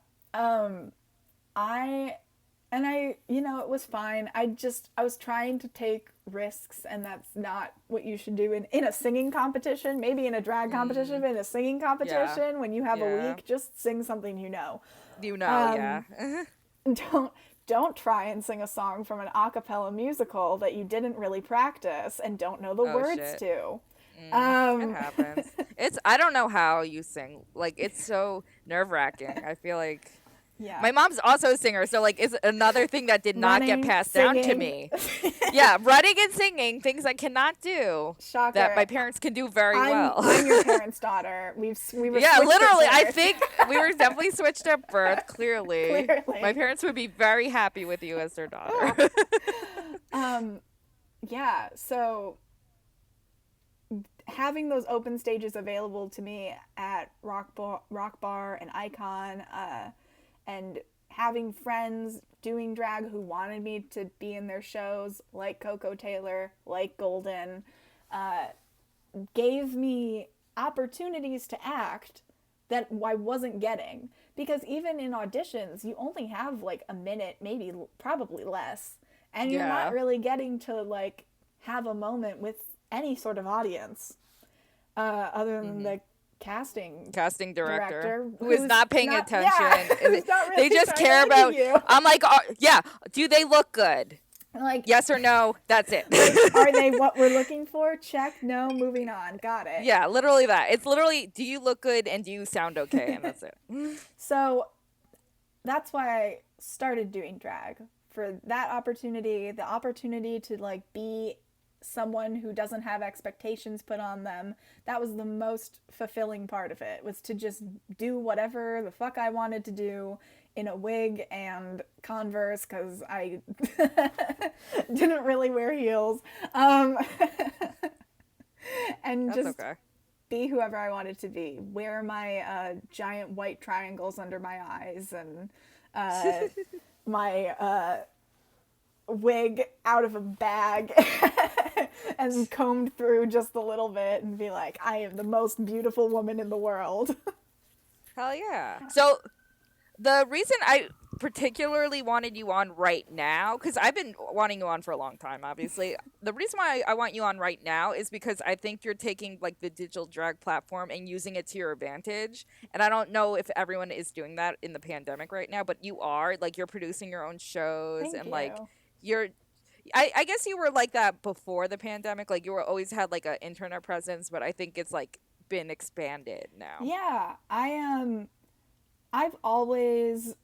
Speaker 5: You know, it was fine. I was trying to take risks, and that's not what you should do in a singing competition. Maybe in a drag competition, but in a singing competition, when you have a week, just sing something you know. Don't try and sing a song from an a cappella musical that you didn't really practice and don't know the words to.
Speaker 4: It happens. I don't know how you sing. Like, it's so nerve-wracking. I feel like my mom's also a singer, so like it's another thing that did not get passed down to me. Running and singing, things I cannot do.
Speaker 5: Shocker.
Speaker 4: That my parents can do very well.
Speaker 5: I'm your parents' daughter. We were
Speaker 4: literally. I think we were definitely switched at birth. Clearly, my parents would be very happy with you as their daughter.
Speaker 5: So having those open stages available to me at Rock Bar and Icon, and having friends doing drag who wanted me to be in their shows, like Coco Taylor, like Golden, gave me opportunities to act that I wasn't getting. Because even in auditions, you only have like a minute, maybe probably less, and you're not really getting to like have a moment with any sort of audience, other than the casting director
Speaker 4: who is not paying attention.
Speaker 5: Who's not really
Speaker 4: they just care about
Speaker 5: you.
Speaker 4: I'm like, do they look good?
Speaker 5: Like,
Speaker 4: yes or no, that's it.
Speaker 5: Are they what we're looking for? Check. No, moving on. Got it.
Speaker 4: Yeah, literally that. It's literally, do you look good and do you sound okay? And that's it.
Speaker 5: So that's why I started doing drag, for that opportunity, the opportunity to like be someone who doesn't have expectations put on them. That was the most fulfilling part of it, was to just do whatever the fuck I wanted to do in a wig and Converse, because I didn't really wear heels, and
Speaker 4: that's
Speaker 5: just be whoever I wanted to be. Wear my giant white triangles under my eyes, and my wig out of a bag and combed through just a little bit, and be like, I am the most beautiful woman in the world.
Speaker 4: Hell yeah. So the reason I particularly wanted you on right now, because I've been wanting you on for a long time, obviously. The reason why I want you on right now is because I think you're taking like the digital drag platform and using it to your advantage. And I don't know if everyone is doing that in the pandemic right now, but you are. Like, you're producing your own shows.
Speaker 5: Thank
Speaker 4: and
Speaker 5: you.
Speaker 4: like you're I guess you were like that before the pandemic. Like, you were always had like an internet presence, but I think it's like been expanded now.
Speaker 5: Yeah, I've always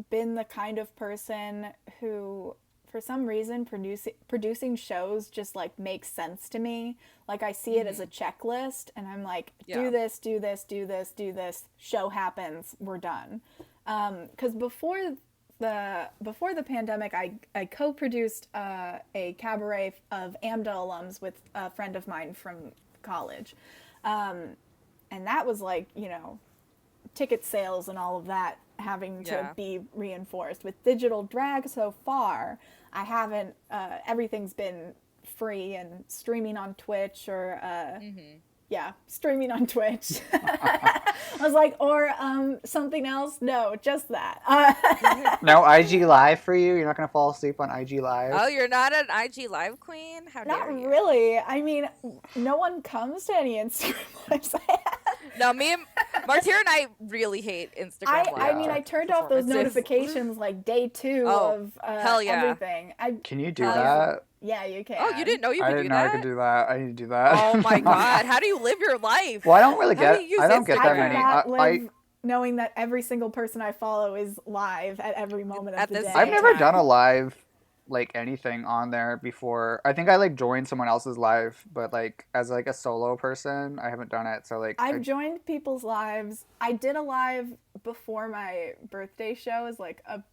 Speaker 5: been the kind of person who for some reason, producing shows just like makes sense to me. Like I see it as a checklist, and I'm like, do this, do this, do this, do this. Show happens, we're done. Because before the pandemic, I co-produced a cabaret of AMDA alums with a friend of mine from college, and that was like, you know, ticket sales and all of that having to be reinforced. With digital drag so far, I haven't, everything's been free and streaming on Twitch or, streaming on Twitch. I was like, or something else? No, just that.
Speaker 3: No IG Live for you? You're not going to fall asleep on IG Live?
Speaker 4: Oh, you're not an IG Live queen? How
Speaker 5: Not
Speaker 4: dare you?
Speaker 5: really. I mean, no one comes to any Instagram lives I have.
Speaker 4: No, me and Martyr and I really hate Instagram Live.
Speaker 5: I mean, I turned off those notifications like day 2 of
Speaker 4: hell yeah.
Speaker 5: everything.
Speaker 3: Can you do that?
Speaker 5: Yeah, you can.
Speaker 4: Oh, you didn't know you
Speaker 3: I
Speaker 4: could
Speaker 3: didn't
Speaker 4: do
Speaker 3: know
Speaker 4: that?
Speaker 3: I could do that. I need to do that.
Speaker 4: Oh my god, how do you live your life?
Speaker 3: Well, I don't really
Speaker 4: How
Speaker 3: get.
Speaker 4: do you use
Speaker 3: I don't get that
Speaker 4: Instagram?
Speaker 3: many.
Speaker 5: I cannot live knowing that every single person I follow is live at every moment
Speaker 4: At
Speaker 5: of the
Speaker 4: the
Speaker 5: day.
Speaker 4: same
Speaker 3: I've never
Speaker 4: time.
Speaker 3: done a live, like anything on there before. I think I like joined someone else's live, but like as like a solo person, I haven't done it. So like
Speaker 5: I've joined people's lives. I did a live before my birthday show as like a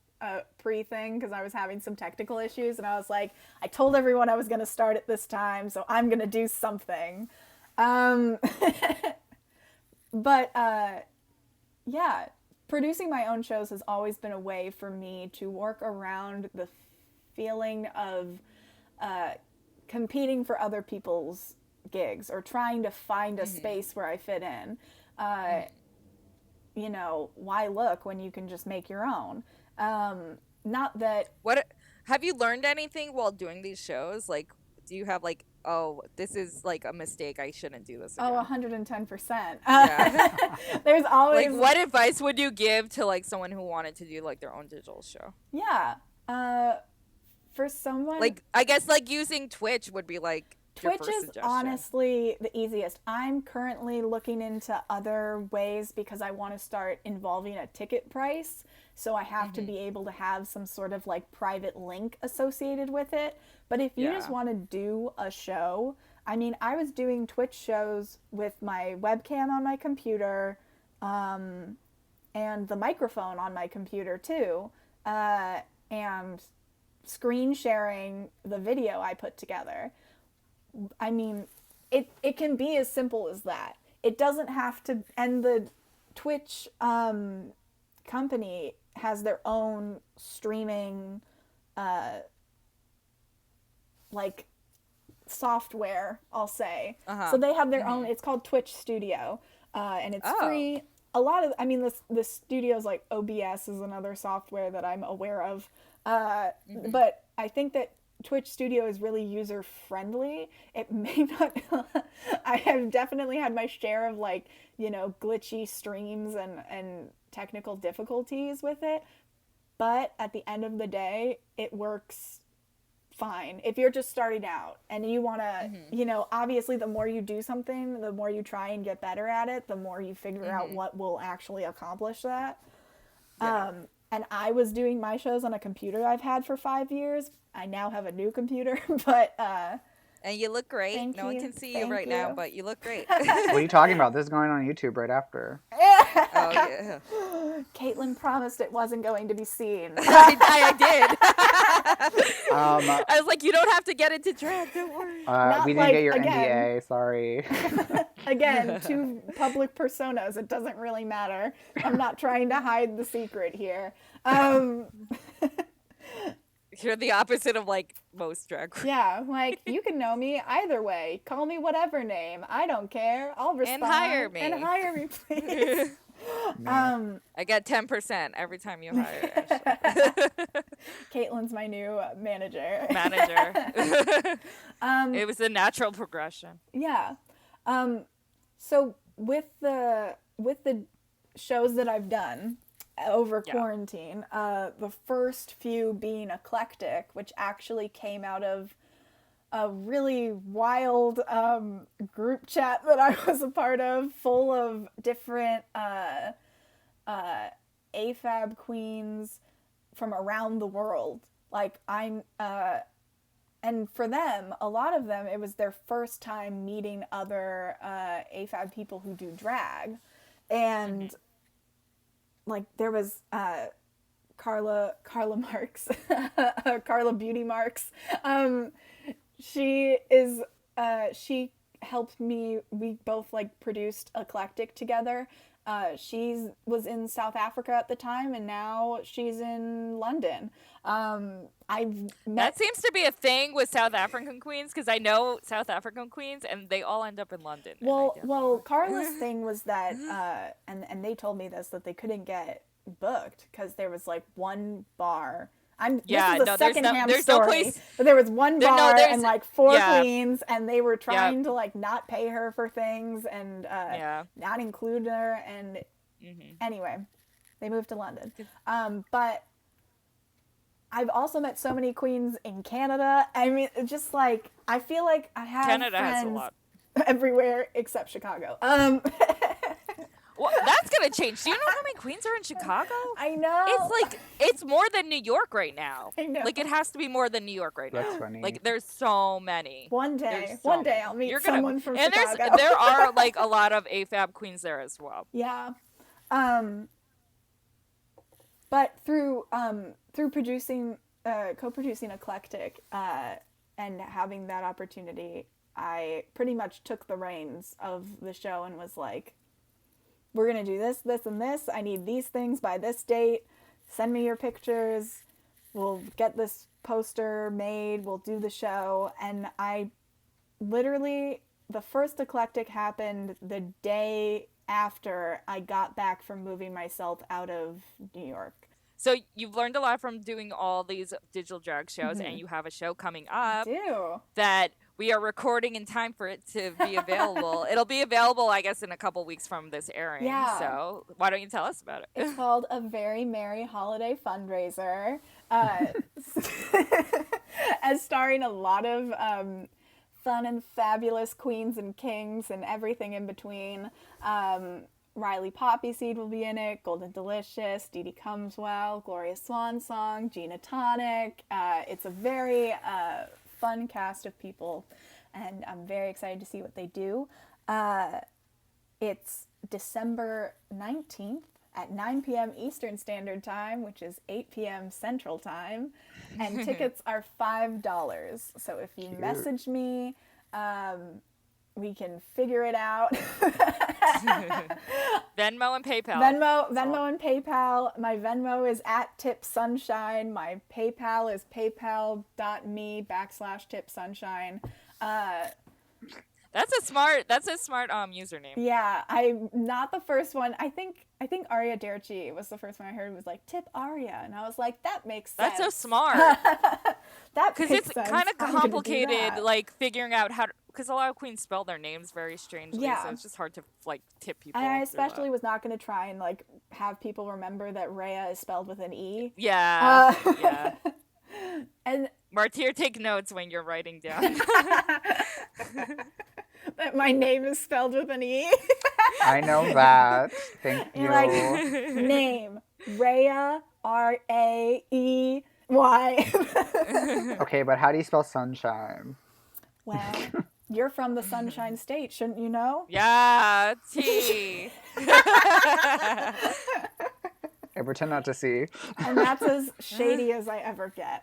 Speaker 5: pre-thing because I was having some technical issues, and I was like, I told everyone I was going to start at this time, so I'm going to do something. But yeah, producing my own shows has always been a way for me to work around the feeling of competing for other people's gigs or trying to find a space where I fit in. You know, why look when you can just make your own? Not that...
Speaker 4: What have you learned anything while doing these shows? Like, do you have like, oh, this is like a mistake, I shouldn't do this again?
Speaker 5: Oh, 110%.
Speaker 4: Yeah.
Speaker 5: There's always...
Speaker 4: Like, what advice would you give to like someone who wanted to do like their own digital show?
Speaker 5: Yeah. For someone...
Speaker 4: Like, I guess like using Twitch would be like your
Speaker 5: Twitch
Speaker 4: first
Speaker 5: is
Speaker 4: suggestion.
Speaker 5: honestly the easiest. I'm currently looking into other ways because I want to start involving a ticket price. So I have to be able to have some sort of like private link associated with it. But if you just want to do a show, I mean, I was doing Twitch shows with my webcam on my computer, and the microphone on my computer too, and screen sharing the video I put together. I mean, it can be as simple as that. It doesn't have to, and the Twitch company has their own streaming like software, I'll say. So they have their own, it's called Twitch Studio, and it's free. A lot of, I mean, the studios like OBS is another software that I'm aware of, but I think that Twitch Studio is really user friendly. It may not, I have definitely had my share of like, you know, glitchy streams and technical difficulties with it, but at the end of the day, it works fine. If you're just starting out and you want to, you know, obviously the more you do something, the more you try and get better at it, the more you figure out what will actually accomplish that. And I was doing my shows on a computer I've had for 5 years. I now have a new computer, but
Speaker 4: and you look great.
Speaker 5: Thank
Speaker 4: No one
Speaker 5: you.
Speaker 4: can see
Speaker 5: Thank
Speaker 4: you right
Speaker 5: you.
Speaker 4: now, but you look great.
Speaker 3: What are you talking about? This is going on YouTube right after.
Speaker 4: Oh yeah.
Speaker 5: Caitlin promised it wasn't going to be seen.
Speaker 4: I did. I was like, you don't have to get into drag, don't worry.
Speaker 3: We didn't
Speaker 5: like,
Speaker 3: get your
Speaker 5: again.
Speaker 3: NDA. Sorry.
Speaker 5: Again, two public personas. It doesn't really matter. I'm not trying to hide the secret here.
Speaker 4: You're the opposite of like most drag queens.
Speaker 5: Yeah, like you can know me either way. Call me whatever name. I don't care. I'll respond.
Speaker 4: hire me.
Speaker 5: And hire me, please.
Speaker 4: I get 10% every time you hire Ashley.
Speaker 5: Caitlin's my new manager.
Speaker 4: Manager. It was a natural progression.
Speaker 5: Yeah. So with the shows that I've done over quarantine, the first few being eclectic, which actually came out of a really wild group chat that I was a part of, full of different AFAB queens from around the world. Like and for them, a lot of them, it was their first time meeting other AFAB people who do drag. And like there was Carla Marks, Carla Beauty Marks. She helped me. We both like produced Eclectic together. She was in South Africa at the time, and now she's in London.
Speaker 4: That seems to be a thing with South African queens, because I know South African queens, and they all end up in London.
Speaker 5: Well, Carla's thing was that, and they told me this, that they couldn't get booked because there was like one bar. This is a secondhand story. No place, but there was one bar and like four queens, and they were trying to like not pay her for things and not include her. And anyway, they moved to London. But I've also met so many queens in Canada. I mean, just like I feel like I have
Speaker 4: Canada
Speaker 5: friends
Speaker 4: has a lot
Speaker 5: everywhere except Chicago.
Speaker 4: Well, that's gonna change. Do you know how many queens are in Chicago?
Speaker 5: I know.
Speaker 4: It's more than New York right now.
Speaker 5: I know.
Speaker 4: Like it has to be more than New York right now.
Speaker 3: That's funny.
Speaker 4: Like there's so many.
Speaker 5: One day I'll meet someone from
Speaker 4: and
Speaker 5: Chicago.
Speaker 4: There are like a lot of AFAB queens there as well.
Speaker 5: Yeah. But through producing, co-producing Eclectic, and having that opportunity, I pretty much took the reins of the show and was like, we're going to do this, this, and this. I need these things by this date. Send me your pictures. We'll get this poster made. We'll do the show. And I literally, the first Eclectic happened the day after I got back from moving myself out of New York.
Speaker 4: So you've learned a lot from doing all these digital drag shows, and you have a show coming up that we are recording in time for it to be available. It'll be available, I guess, in a couple weeks from this airing.
Speaker 5: Yeah.
Speaker 4: So why don't you tell us about it?
Speaker 5: It's called A Very Merry Holiday Fundraiser, as starring a lot of fun and fabulous queens and kings and everything in between. Riley Poppyseed will be in it, Golden Delicious, Dee Dee Comeswell, Gloria Swansong, Gina Tonic. It's a very fun cast of people, and I'm very excited to see what they do. It's December 19th at 9 p.m. Eastern Standard Time, which is 8 p.m. Central Time, and tickets are $5. So if you message me, we can figure it out.
Speaker 4: Venmo and PayPal.
Speaker 5: Venmo and PayPal. My Venmo is @tipsunshine. My PayPal is paypal.me/tipsunshine.
Speaker 4: That's a smart username.
Speaker 5: Yeah, I'm not the first one. I think Aria Derci was the first one I heard, was like tip Aria, and I was like, that makes sense.
Speaker 4: That's so smart. Because it's kind of complicated, like figuring out how to, because a lot of queens spell their names very strangely, so it's just hard to like tip people.
Speaker 5: And I especially was not going to try and like have people remember that Reya is spelled with an E.
Speaker 4: Yeah. Yeah.
Speaker 5: And
Speaker 4: Martyr, take notes when you're writing down.
Speaker 5: that my name is spelled with an E.
Speaker 3: I know that. Thank you.
Speaker 5: You're like, name, Reya, Raey.
Speaker 3: Okay, but how do you spell sunshine?
Speaker 5: Well, you're from the Sunshine State, shouldn't you know?
Speaker 4: Yeah, T.
Speaker 3: I pretend not to see.
Speaker 5: And that's as shady as I ever get.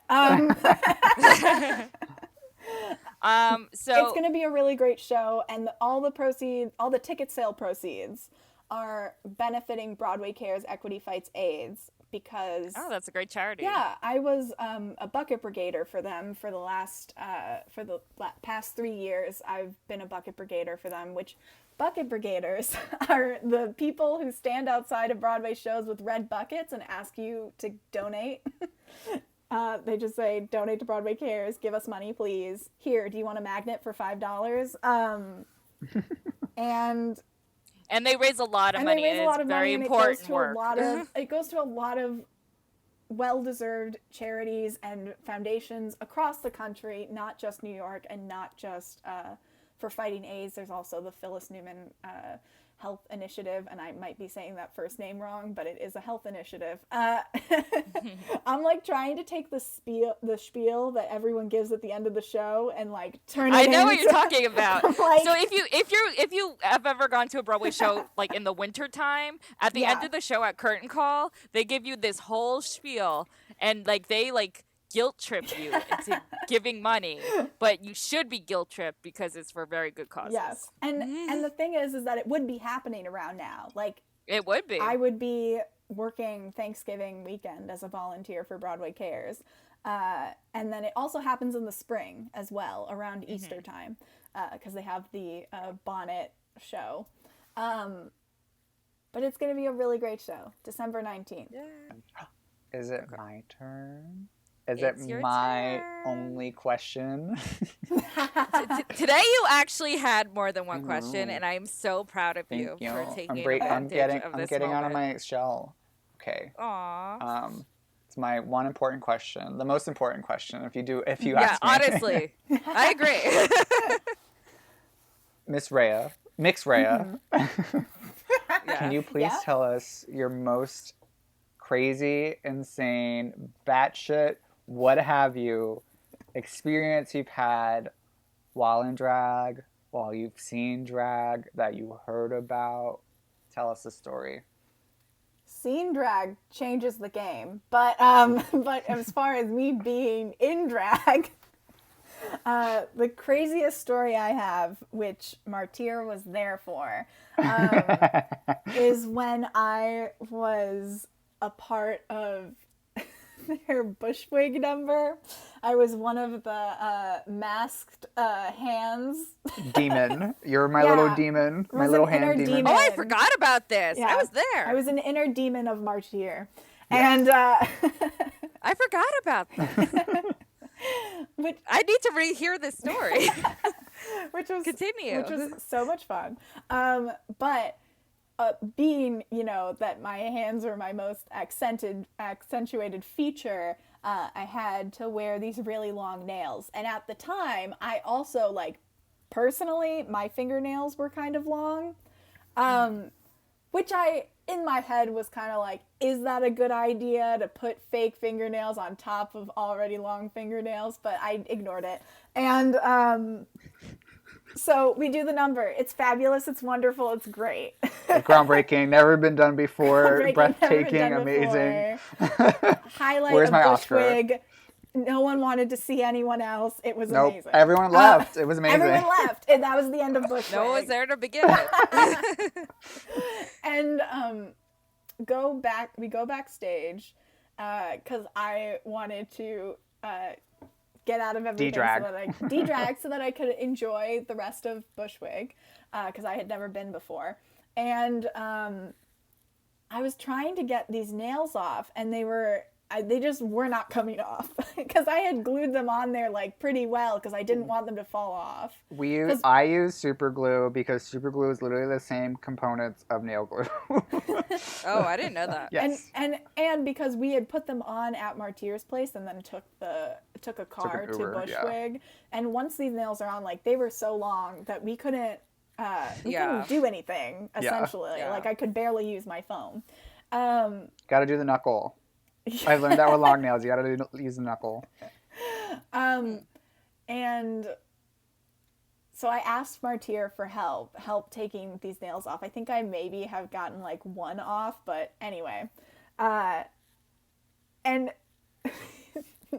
Speaker 4: So
Speaker 5: it's going to be a really great show, and all the ticket sale proceeds are benefiting Broadway Cares Equity Fights AIDS, because
Speaker 4: that's a great charity.
Speaker 5: Yeah, I was a bucket brigader for them for the past 3 years. I've been a bucket brigader for them, which bucket brigaders are the people who stand outside of Broadway shows with red buckets and ask you to donate. They just say, donate to Broadway Cares, give us money, please. Here, do you want a magnet for $5?
Speaker 4: And they raise a lot of money. It's very important work.
Speaker 5: It goes to a lot of well-deserved charities and foundations across the country, not just New York, and not just for fighting AIDS. There's also the Phyllis Newman health initiative, and I might be saying that first name wrong, but it is a health initiative. I'm like trying to take the spiel that everyone gives at the end of the show and like turn it.
Speaker 4: I know what
Speaker 5: into,
Speaker 4: you're talking about.
Speaker 5: like,
Speaker 4: So if you have ever gone to a Broadway show like in the winter time, at the end of the show at curtain call, they give you this whole spiel, and like they like guilt trip you into giving money, but you should be guilt tripped because it's for very good causes.
Speaker 5: Yes, and the thing is that it would be happening around now. Like
Speaker 4: It would be.
Speaker 5: I would be working Thanksgiving weekend as a volunteer for Broadway Cares, and then it also happens in the spring as well around Easter time, because they have the bonnet show. But it's going to be a really great show, December 19th.
Speaker 4: Yeah.
Speaker 3: Is it my turn? Is
Speaker 4: It's
Speaker 3: it
Speaker 4: your
Speaker 3: my
Speaker 4: turn.
Speaker 3: only question?
Speaker 4: Today you actually had more than one
Speaker 3: I
Speaker 4: question,
Speaker 3: know.
Speaker 4: and I'm so proud of
Speaker 3: Thank
Speaker 4: you
Speaker 3: you.
Speaker 4: for taking
Speaker 3: I'm
Speaker 4: advantage of
Speaker 3: I'm
Speaker 4: this
Speaker 3: getting out of
Speaker 4: moment.
Speaker 3: my shell. Okay.
Speaker 4: Aw.
Speaker 3: It's my one important question, the most important question. If you
Speaker 4: Yeah,
Speaker 3: ask me.
Speaker 4: honestly, I agree.
Speaker 3: Miss Reya, Mix Reya,
Speaker 4: Yeah.
Speaker 3: can you please
Speaker 5: Yeah?
Speaker 3: tell us your most crazy, insane, batshit, what have you, experience you've had while in drag, while you've seen drag, that you heard about? Tell us the story.
Speaker 5: Scene drag changes the game, but but as far as me being in drag, the craziest story I have, which Martyr was there for, is when I was a part of their Bushwig number. I was one of the masked hands.
Speaker 3: Demon. You're my
Speaker 5: Yeah.
Speaker 3: little demon. My
Speaker 5: Was
Speaker 3: little
Speaker 5: an inner
Speaker 3: hand demon.
Speaker 5: demon.
Speaker 4: Oh, I forgot about this.
Speaker 5: Yeah.
Speaker 4: I was there.
Speaker 5: I was an inner demon of Martyr. And
Speaker 4: I forgot about this.
Speaker 5: which
Speaker 4: I need to rehear this story.
Speaker 5: which was
Speaker 4: Continue.
Speaker 5: which was so much fun. But being, that my hands were my most accentuated feature, I had to wear these really long nails. And at the time, I also, personally, my fingernails were kind of long, which in my head was kind of like, is that a good idea to put fake fingernails on top of already long fingernails? But I ignored it. And so we do the number. It's fabulous. It's wonderful. It's great.
Speaker 3: Groundbreaking, never been done before,
Speaker 5: Groundbreaking, never been
Speaker 3: breathtaking,
Speaker 5: done
Speaker 3: amazing.
Speaker 5: Highlight
Speaker 3: Where's
Speaker 5: of
Speaker 3: my Oscar?
Speaker 5: Bushwig. No one wanted to see anyone else. It was
Speaker 3: Nope,
Speaker 5: amazing.
Speaker 3: everyone left. It was amazing.
Speaker 5: Everyone left, and that was the end of Bushwig.
Speaker 4: No one was there to begin with.
Speaker 5: And we go backstage because I wanted to get out of everything
Speaker 3: De-drag.
Speaker 5: so that I could enjoy the rest of Bushwig, because I had never been before. And I was trying to get these nails off, and they just were not coming off because I had glued them on there pretty well because I didn't want them to fall off.
Speaker 3: I use super glue because super glue is literally the same components of nail glue.
Speaker 4: Oh, I didn't know that.
Speaker 3: Yes.
Speaker 5: And because we had put them on at Martyr's place and then took a car
Speaker 3: Uber,
Speaker 5: to Bushwig, and once these nails are on, they were so long that we couldn't do anything essentially.
Speaker 4: Yeah.
Speaker 5: I could barely use my phone.
Speaker 3: Gotta do the knuckle. I learned that with long nails. You gotta use the knuckle.
Speaker 5: And so I asked Martyr for help taking these nails off. I think I maybe have gotten one off, but anyway. And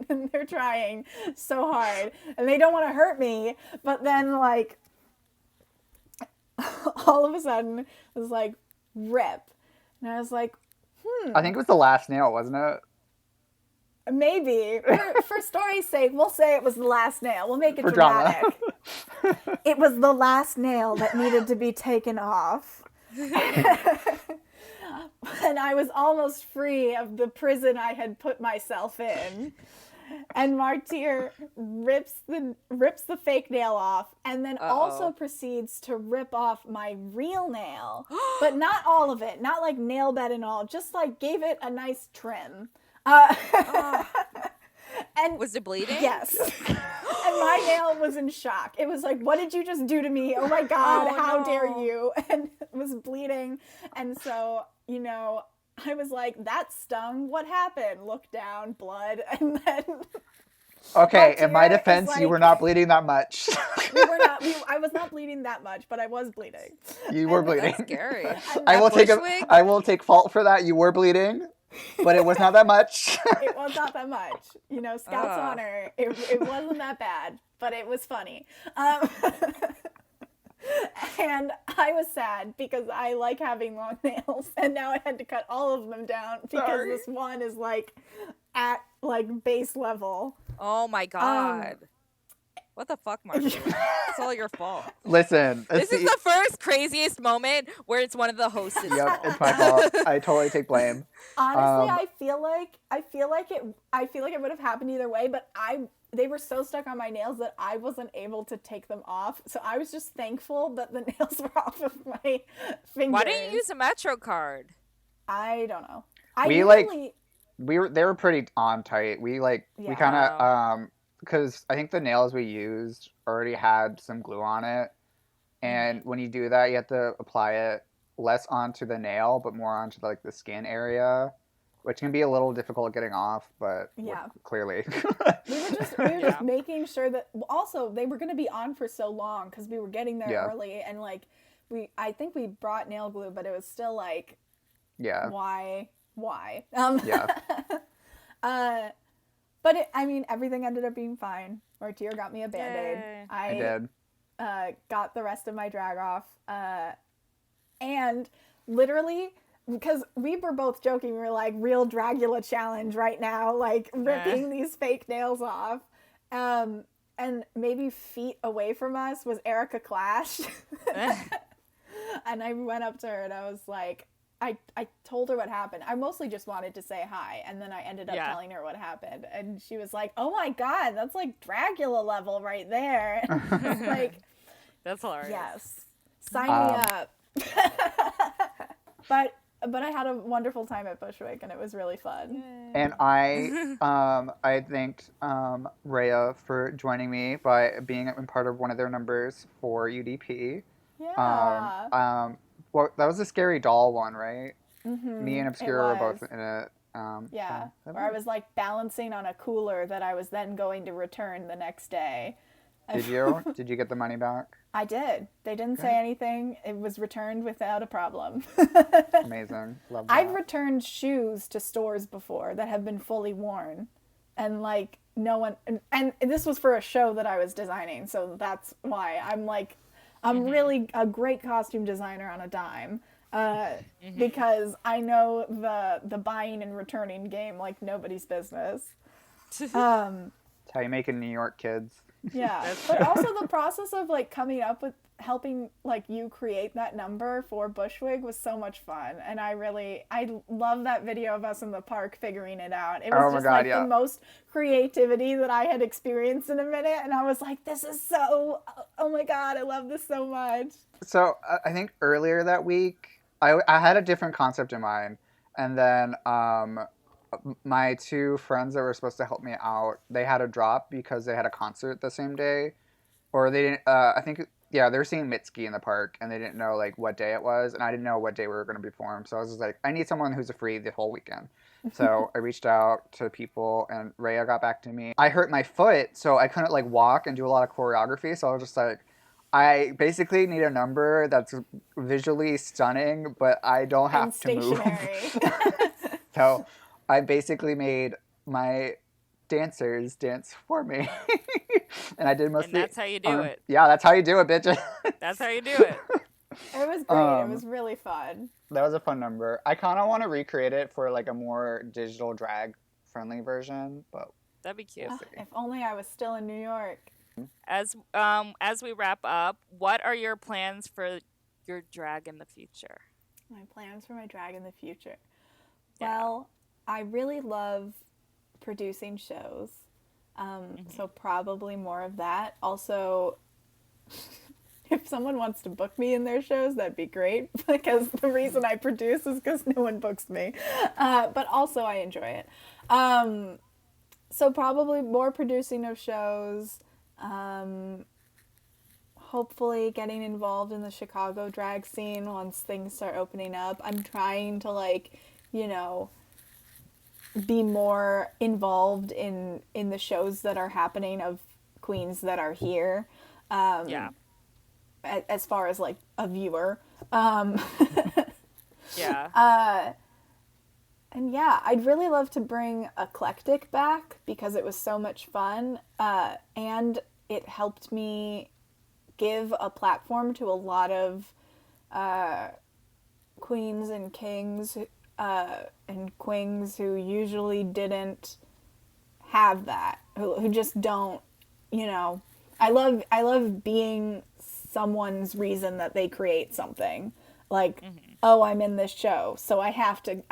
Speaker 5: they're trying so hard and they don't want to hurt me, but then all of a sudden it was rip. And I was like,
Speaker 3: I think it was the last nail, wasn't it?
Speaker 5: maybe. For story's sake, we'll say it was the last nail. We'll make it
Speaker 3: For drama.
Speaker 5: dramatic. It was the last nail that needed to be taken off. And I was almost free of the prison I had put myself in. And Martyr rips the fake nail off and then also proceeds to rip off my real nail. But not all of it. Not nail bed and all. Just gave it a nice trim. And
Speaker 4: Was it bleeding?
Speaker 5: yes. And my nail was in shock. It was like, what did you just do to me? Oh my God, how dare you? And it was bleeding. And so, you know, I was like, that stung. What happened? Look down, blood. And then...
Speaker 3: Okay, in my
Speaker 5: Martyr is
Speaker 3: defense, you
Speaker 5: like-
Speaker 3: were not bleeding that much.
Speaker 5: I was not bleeding that much, but I was bleeding.
Speaker 3: You were bleeding.
Speaker 4: That's scary.
Speaker 3: I will
Speaker 4: Bushwig?
Speaker 3: I will take fault for that. You were bleeding, but it was not that much.
Speaker 5: It was not that much. You know, Scout's honor. It wasn't that bad, but it was funny. And I was sad because I like having long nails, and now I had to cut all of them down because this one is like at like base level.
Speaker 4: Oh my God. What the fuck, Marty? It's all your fault.
Speaker 3: Listen,
Speaker 4: This is the first craziest moment where it's one of the hosts'
Speaker 3: Yep,
Speaker 4: fault.
Speaker 3: it's my fault. I totally take blame.
Speaker 5: Honestly, I feel like it would have happened either way, but they were so stuck on my nails that I wasn't able to take them off. So I was just thankful that the nails were off of my fingers.
Speaker 4: Why didn't you use a Metro card?
Speaker 5: I don't know.
Speaker 3: They were pretty on tight. We kind of because I think the nails we used already had some glue on it, and when you do that, you have to apply it less onto the nail, but more onto like the skin area, which can be a little difficult getting off. But clearly,
Speaker 5: we were just making sure that. Also, they were going to be on for so long because we were getting there early, and like I think we brought nail glue, but it was still like, why? But everything ended up being fine. Martyr got me a Band-Aid. I did. Got the rest of my drag off. And literally, because we were both joking, we were like, real Dragula challenge right now, like ripping these fake nails off. And maybe feet away from us was Erica Clash. And I went up to her and I was like, I told her what happened. I mostly just wanted to say hi, and then I ended up telling her what happened, and she was like, "Oh my God, that's like Dragula level right there." And like,
Speaker 4: that's hilarious.
Speaker 5: Yes, sign me up. But I had a wonderful time at Bushwig, and it was really fun.
Speaker 3: And I thanked Reya for joining me by being part of one of their numbers for UDP.
Speaker 5: Yeah.
Speaker 3: Well, that was the scary doll one, right?
Speaker 5: Mm-hmm.
Speaker 3: Me and Obscura were both in it.
Speaker 5: Where I was like balancing on a cooler that I was then going to return the next day.
Speaker 3: Did you? Did you get the money back?
Speaker 5: I did. They didn't say anything. It was returned without a problem.
Speaker 3: Amazing. Love that.
Speaker 5: I've returned shoes to stores before that have been fully worn. And like no one, and this was for a show that I was designing. So that's why I'm really a great costume designer on a dime. Because I know the buying and returning game like nobody's business.
Speaker 3: That's how you make it in New York, kids.
Speaker 5: Yeah, but also the process of like coming up with helping like you create that number for Bushwig was so much fun, and I love that video of us in the park figuring it out. It was the most creativity that I had experienced in a minute, and I was like, this is so, oh my God, I love this so much.
Speaker 3: So I think earlier that week I had a different concept in mind, and then my two friends that were supposed to help me out, they had to drop because they had a concert the same day, or they didn't. I think they were seeing Mitski in the park, and they didn't know like what day it was, and I didn't know what day we were going to perform. So I was just like, I need someone who's free the whole weekend. So I reached out to people, and Reya got back to me. I hurt my foot, so I couldn't like walk and do a lot of choreography. So I was just like, I basically need a number that's visually stunning, but I don't have to move. So I basically made my dancers dance for me. And I did mostly...
Speaker 4: And that's how you do it.
Speaker 3: Yeah, that's how you do it, bitch.
Speaker 4: That's how you do it.
Speaker 5: It was great. It was really fun.
Speaker 3: That was a fun number. I kind of want to recreate it for like a more digital drag-friendly version, but...
Speaker 4: That'd be cute.
Speaker 5: If only I was still in New York.
Speaker 4: As we wrap up, what are your plans for your drag in the future?
Speaker 5: My plans for my drag in the future. Well, I really love producing shows, so probably more of that. Also, if someone wants to book me in their shows, that'd be great, because the reason I produce is because no one books me. But also I enjoy it. So probably more producing of shows, Hopefully getting involved in the Chicago drag scene once things start opening up. I'm trying to, like, you know, be more involved in the shows that are happening of queens that are here.
Speaker 4: Yeah.
Speaker 5: As far as, like, a viewer.
Speaker 4: Yeah.
Speaker 5: And yeah, I'd really love to bring Eclectic back because it was so much fun. And it helped me give a platform to a lot of queens and kings and queens who usually didn't have that, who just don't, you know. I love being someone's reason that they create something. Like, oh, I'm in this show, so I have to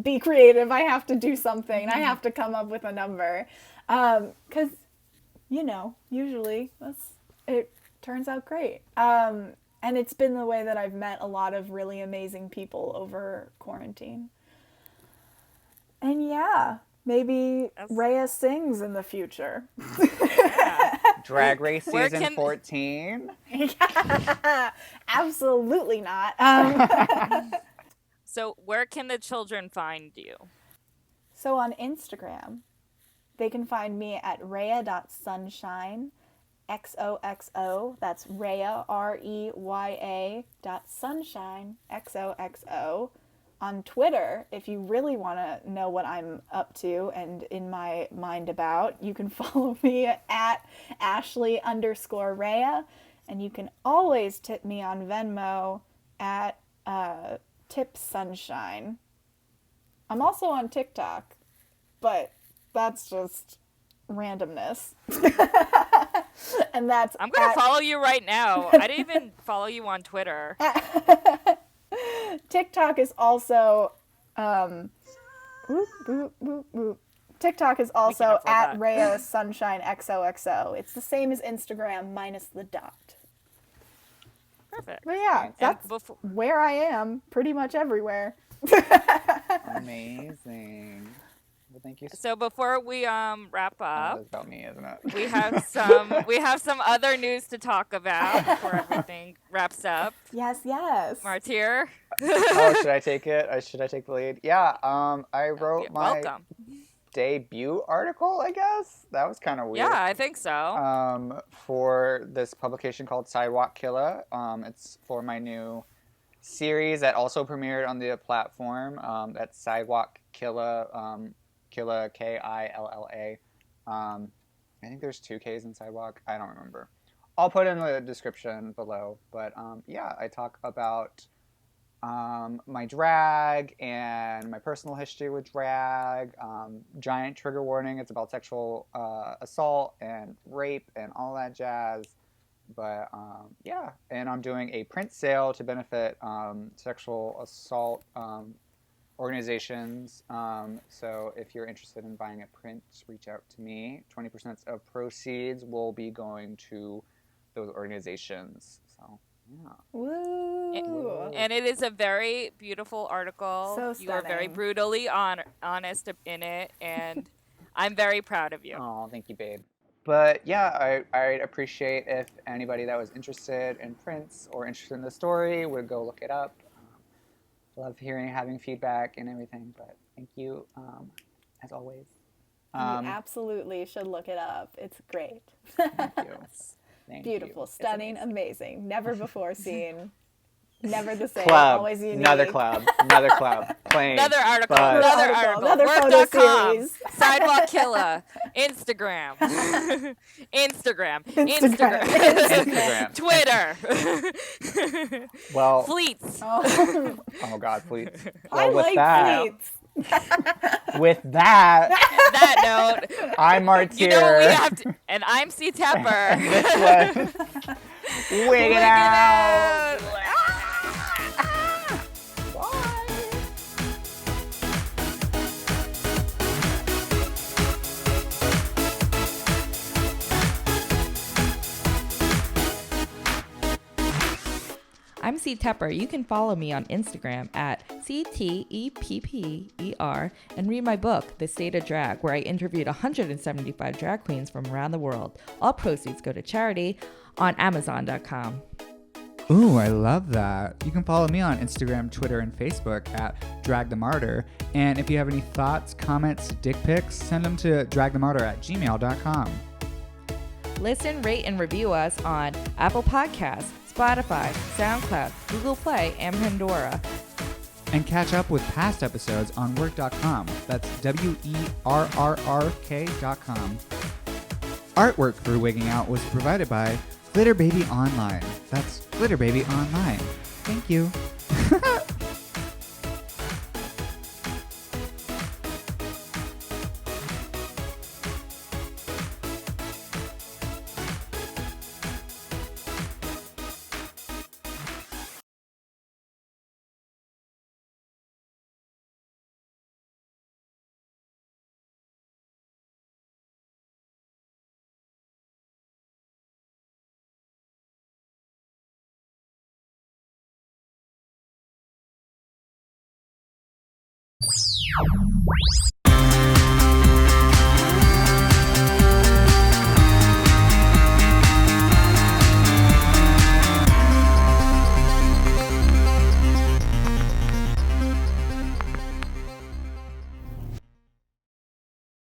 Speaker 5: be creative. I have to do something. I have to come up with a number, because, you know, usually it turns out great. And it's been the way that I've met a lot of really amazing people over quarantine. And yeah, maybe Reya sings in the future.
Speaker 3: Drag Race season 14.
Speaker 5: Yeah, absolutely not.
Speaker 4: So where can the children find you?
Speaker 5: So on Instagram, they can find me at reya.sunshine, XOXO. That's Reya, REYA.sunshine, XOXO. On Twitter, if you really want to know what I'm up to and in my mind about, you can follow me at Ashley_Reya, and you can always tip me on Venmo at Tip Sunshine. I'm also on TikTok, but that's just randomness. And that's
Speaker 4: I'm gonna follow you right now. I didn't even follow you on Twitter.
Speaker 5: TikTok is also TikTok is also at Reya Sunshine XOXO. It's the same as Instagram minus the dot.
Speaker 4: Perfect.
Speaker 5: But yeah, that's where I am pretty much everywhere.
Speaker 3: Amazing. Well, thank you.
Speaker 4: So before we wrap up,
Speaker 3: That's about me, isn't it?
Speaker 4: we have some other news to talk about before everything wraps up.
Speaker 5: Yes.
Speaker 4: Martyr.
Speaker 3: Oh, should I take it? Should I take the lead? Yeah. I wrote my
Speaker 4: Welcome.
Speaker 3: debut article, I guess. That was kind of weird.
Speaker 4: Yeah, I think so.
Speaker 3: For this publication called Sidewalk Killa. It's for my new series that also premiered on the platform. That's Sidewalk Killa. Killa, Killa. I think there's 2 Ks in Sidewalk. I don't remember. I'll put in the description below. But yeah, I talk about my drag and my personal history with drag. Giant trigger warning. It's about sexual assault and rape and all that jazz. But yeah, and I'm doing a print sale to benefit sexual assault organizations. So if you're interested in buying a print, reach out to me. 20% of proceeds will be going to those organizations. So yeah.
Speaker 5: Woo!
Speaker 4: And it is a very beautiful article.
Speaker 5: So
Speaker 4: You are very
Speaker 5: stunning.
Speaker 4: brutally honest in it, and I'm very proud of you.
Speaker 3: Oh, thank you, babe. But yeah, I'd appreciate if anybody that was interested in prints or interested in the story would go look it up. Love having feedback and everything, but thank you, as always.
Speaker 5: You absolutely should look it up. It's great.
Speaker 3: Thank you. Thank
Speaker 5: Beautiful,
Speaker 3: you.
Speaker 5: stunning, amazing. Never before seen. Never the same.
Speaker 3: Club.
Speaker 5: Always unique.
Speaker 3: Another club. Plain.
Speaker 4: Another article.
Speaker 3: But-
Speaker 5: Another photo
Speaker 4: Work.com.
Speaker 5: series.
Speaker 4: Sidewalk Killa. Instagram. Instagram.
Speaker 3: Instagram.
Speaker 4: Twitter.
Speaker 3: Well,
Speaker 4: Fleets.
Speaker 5: Oh,
Speaker 3: oh God, please.
Speaker 5: I
Speaker 3: Well,
Speaker 5: like fleets.
Speaker 3: with that,
Speaker 4: That note.
Speaker 3: I'm Martyr.
Speaker 4: You know what we have to. And I'm C. Tepper.
Speaker 3: This was Wigging out.
Speaker 2: I'm C. Tepper. You can follow me on Instagram at CTEPPER, and read my book, The State of Drag, where I interviewed 175 drag queens from around the world. All proceeds go to charity on Amazon.com.
Speaker 3: Ooh, I love that. You can follow me on Instagram, Twitter, and Facebook at Drag the Martyr. And if you have any thoughts, comments, dick pics, send them to dragthemartyr@gmail.com.
Speaker 2: Listen, rate, and review us on Apple Podcasts, Spotify, SoundCloud, Google Play, and Pandora.
Speaker 3: And catch up with past episodes on WERRRK.com. That's WERRRK.com. Artwork for Wigging Out was provided by Glitter Baby Online. That's Glitter Baby Online. Thank you.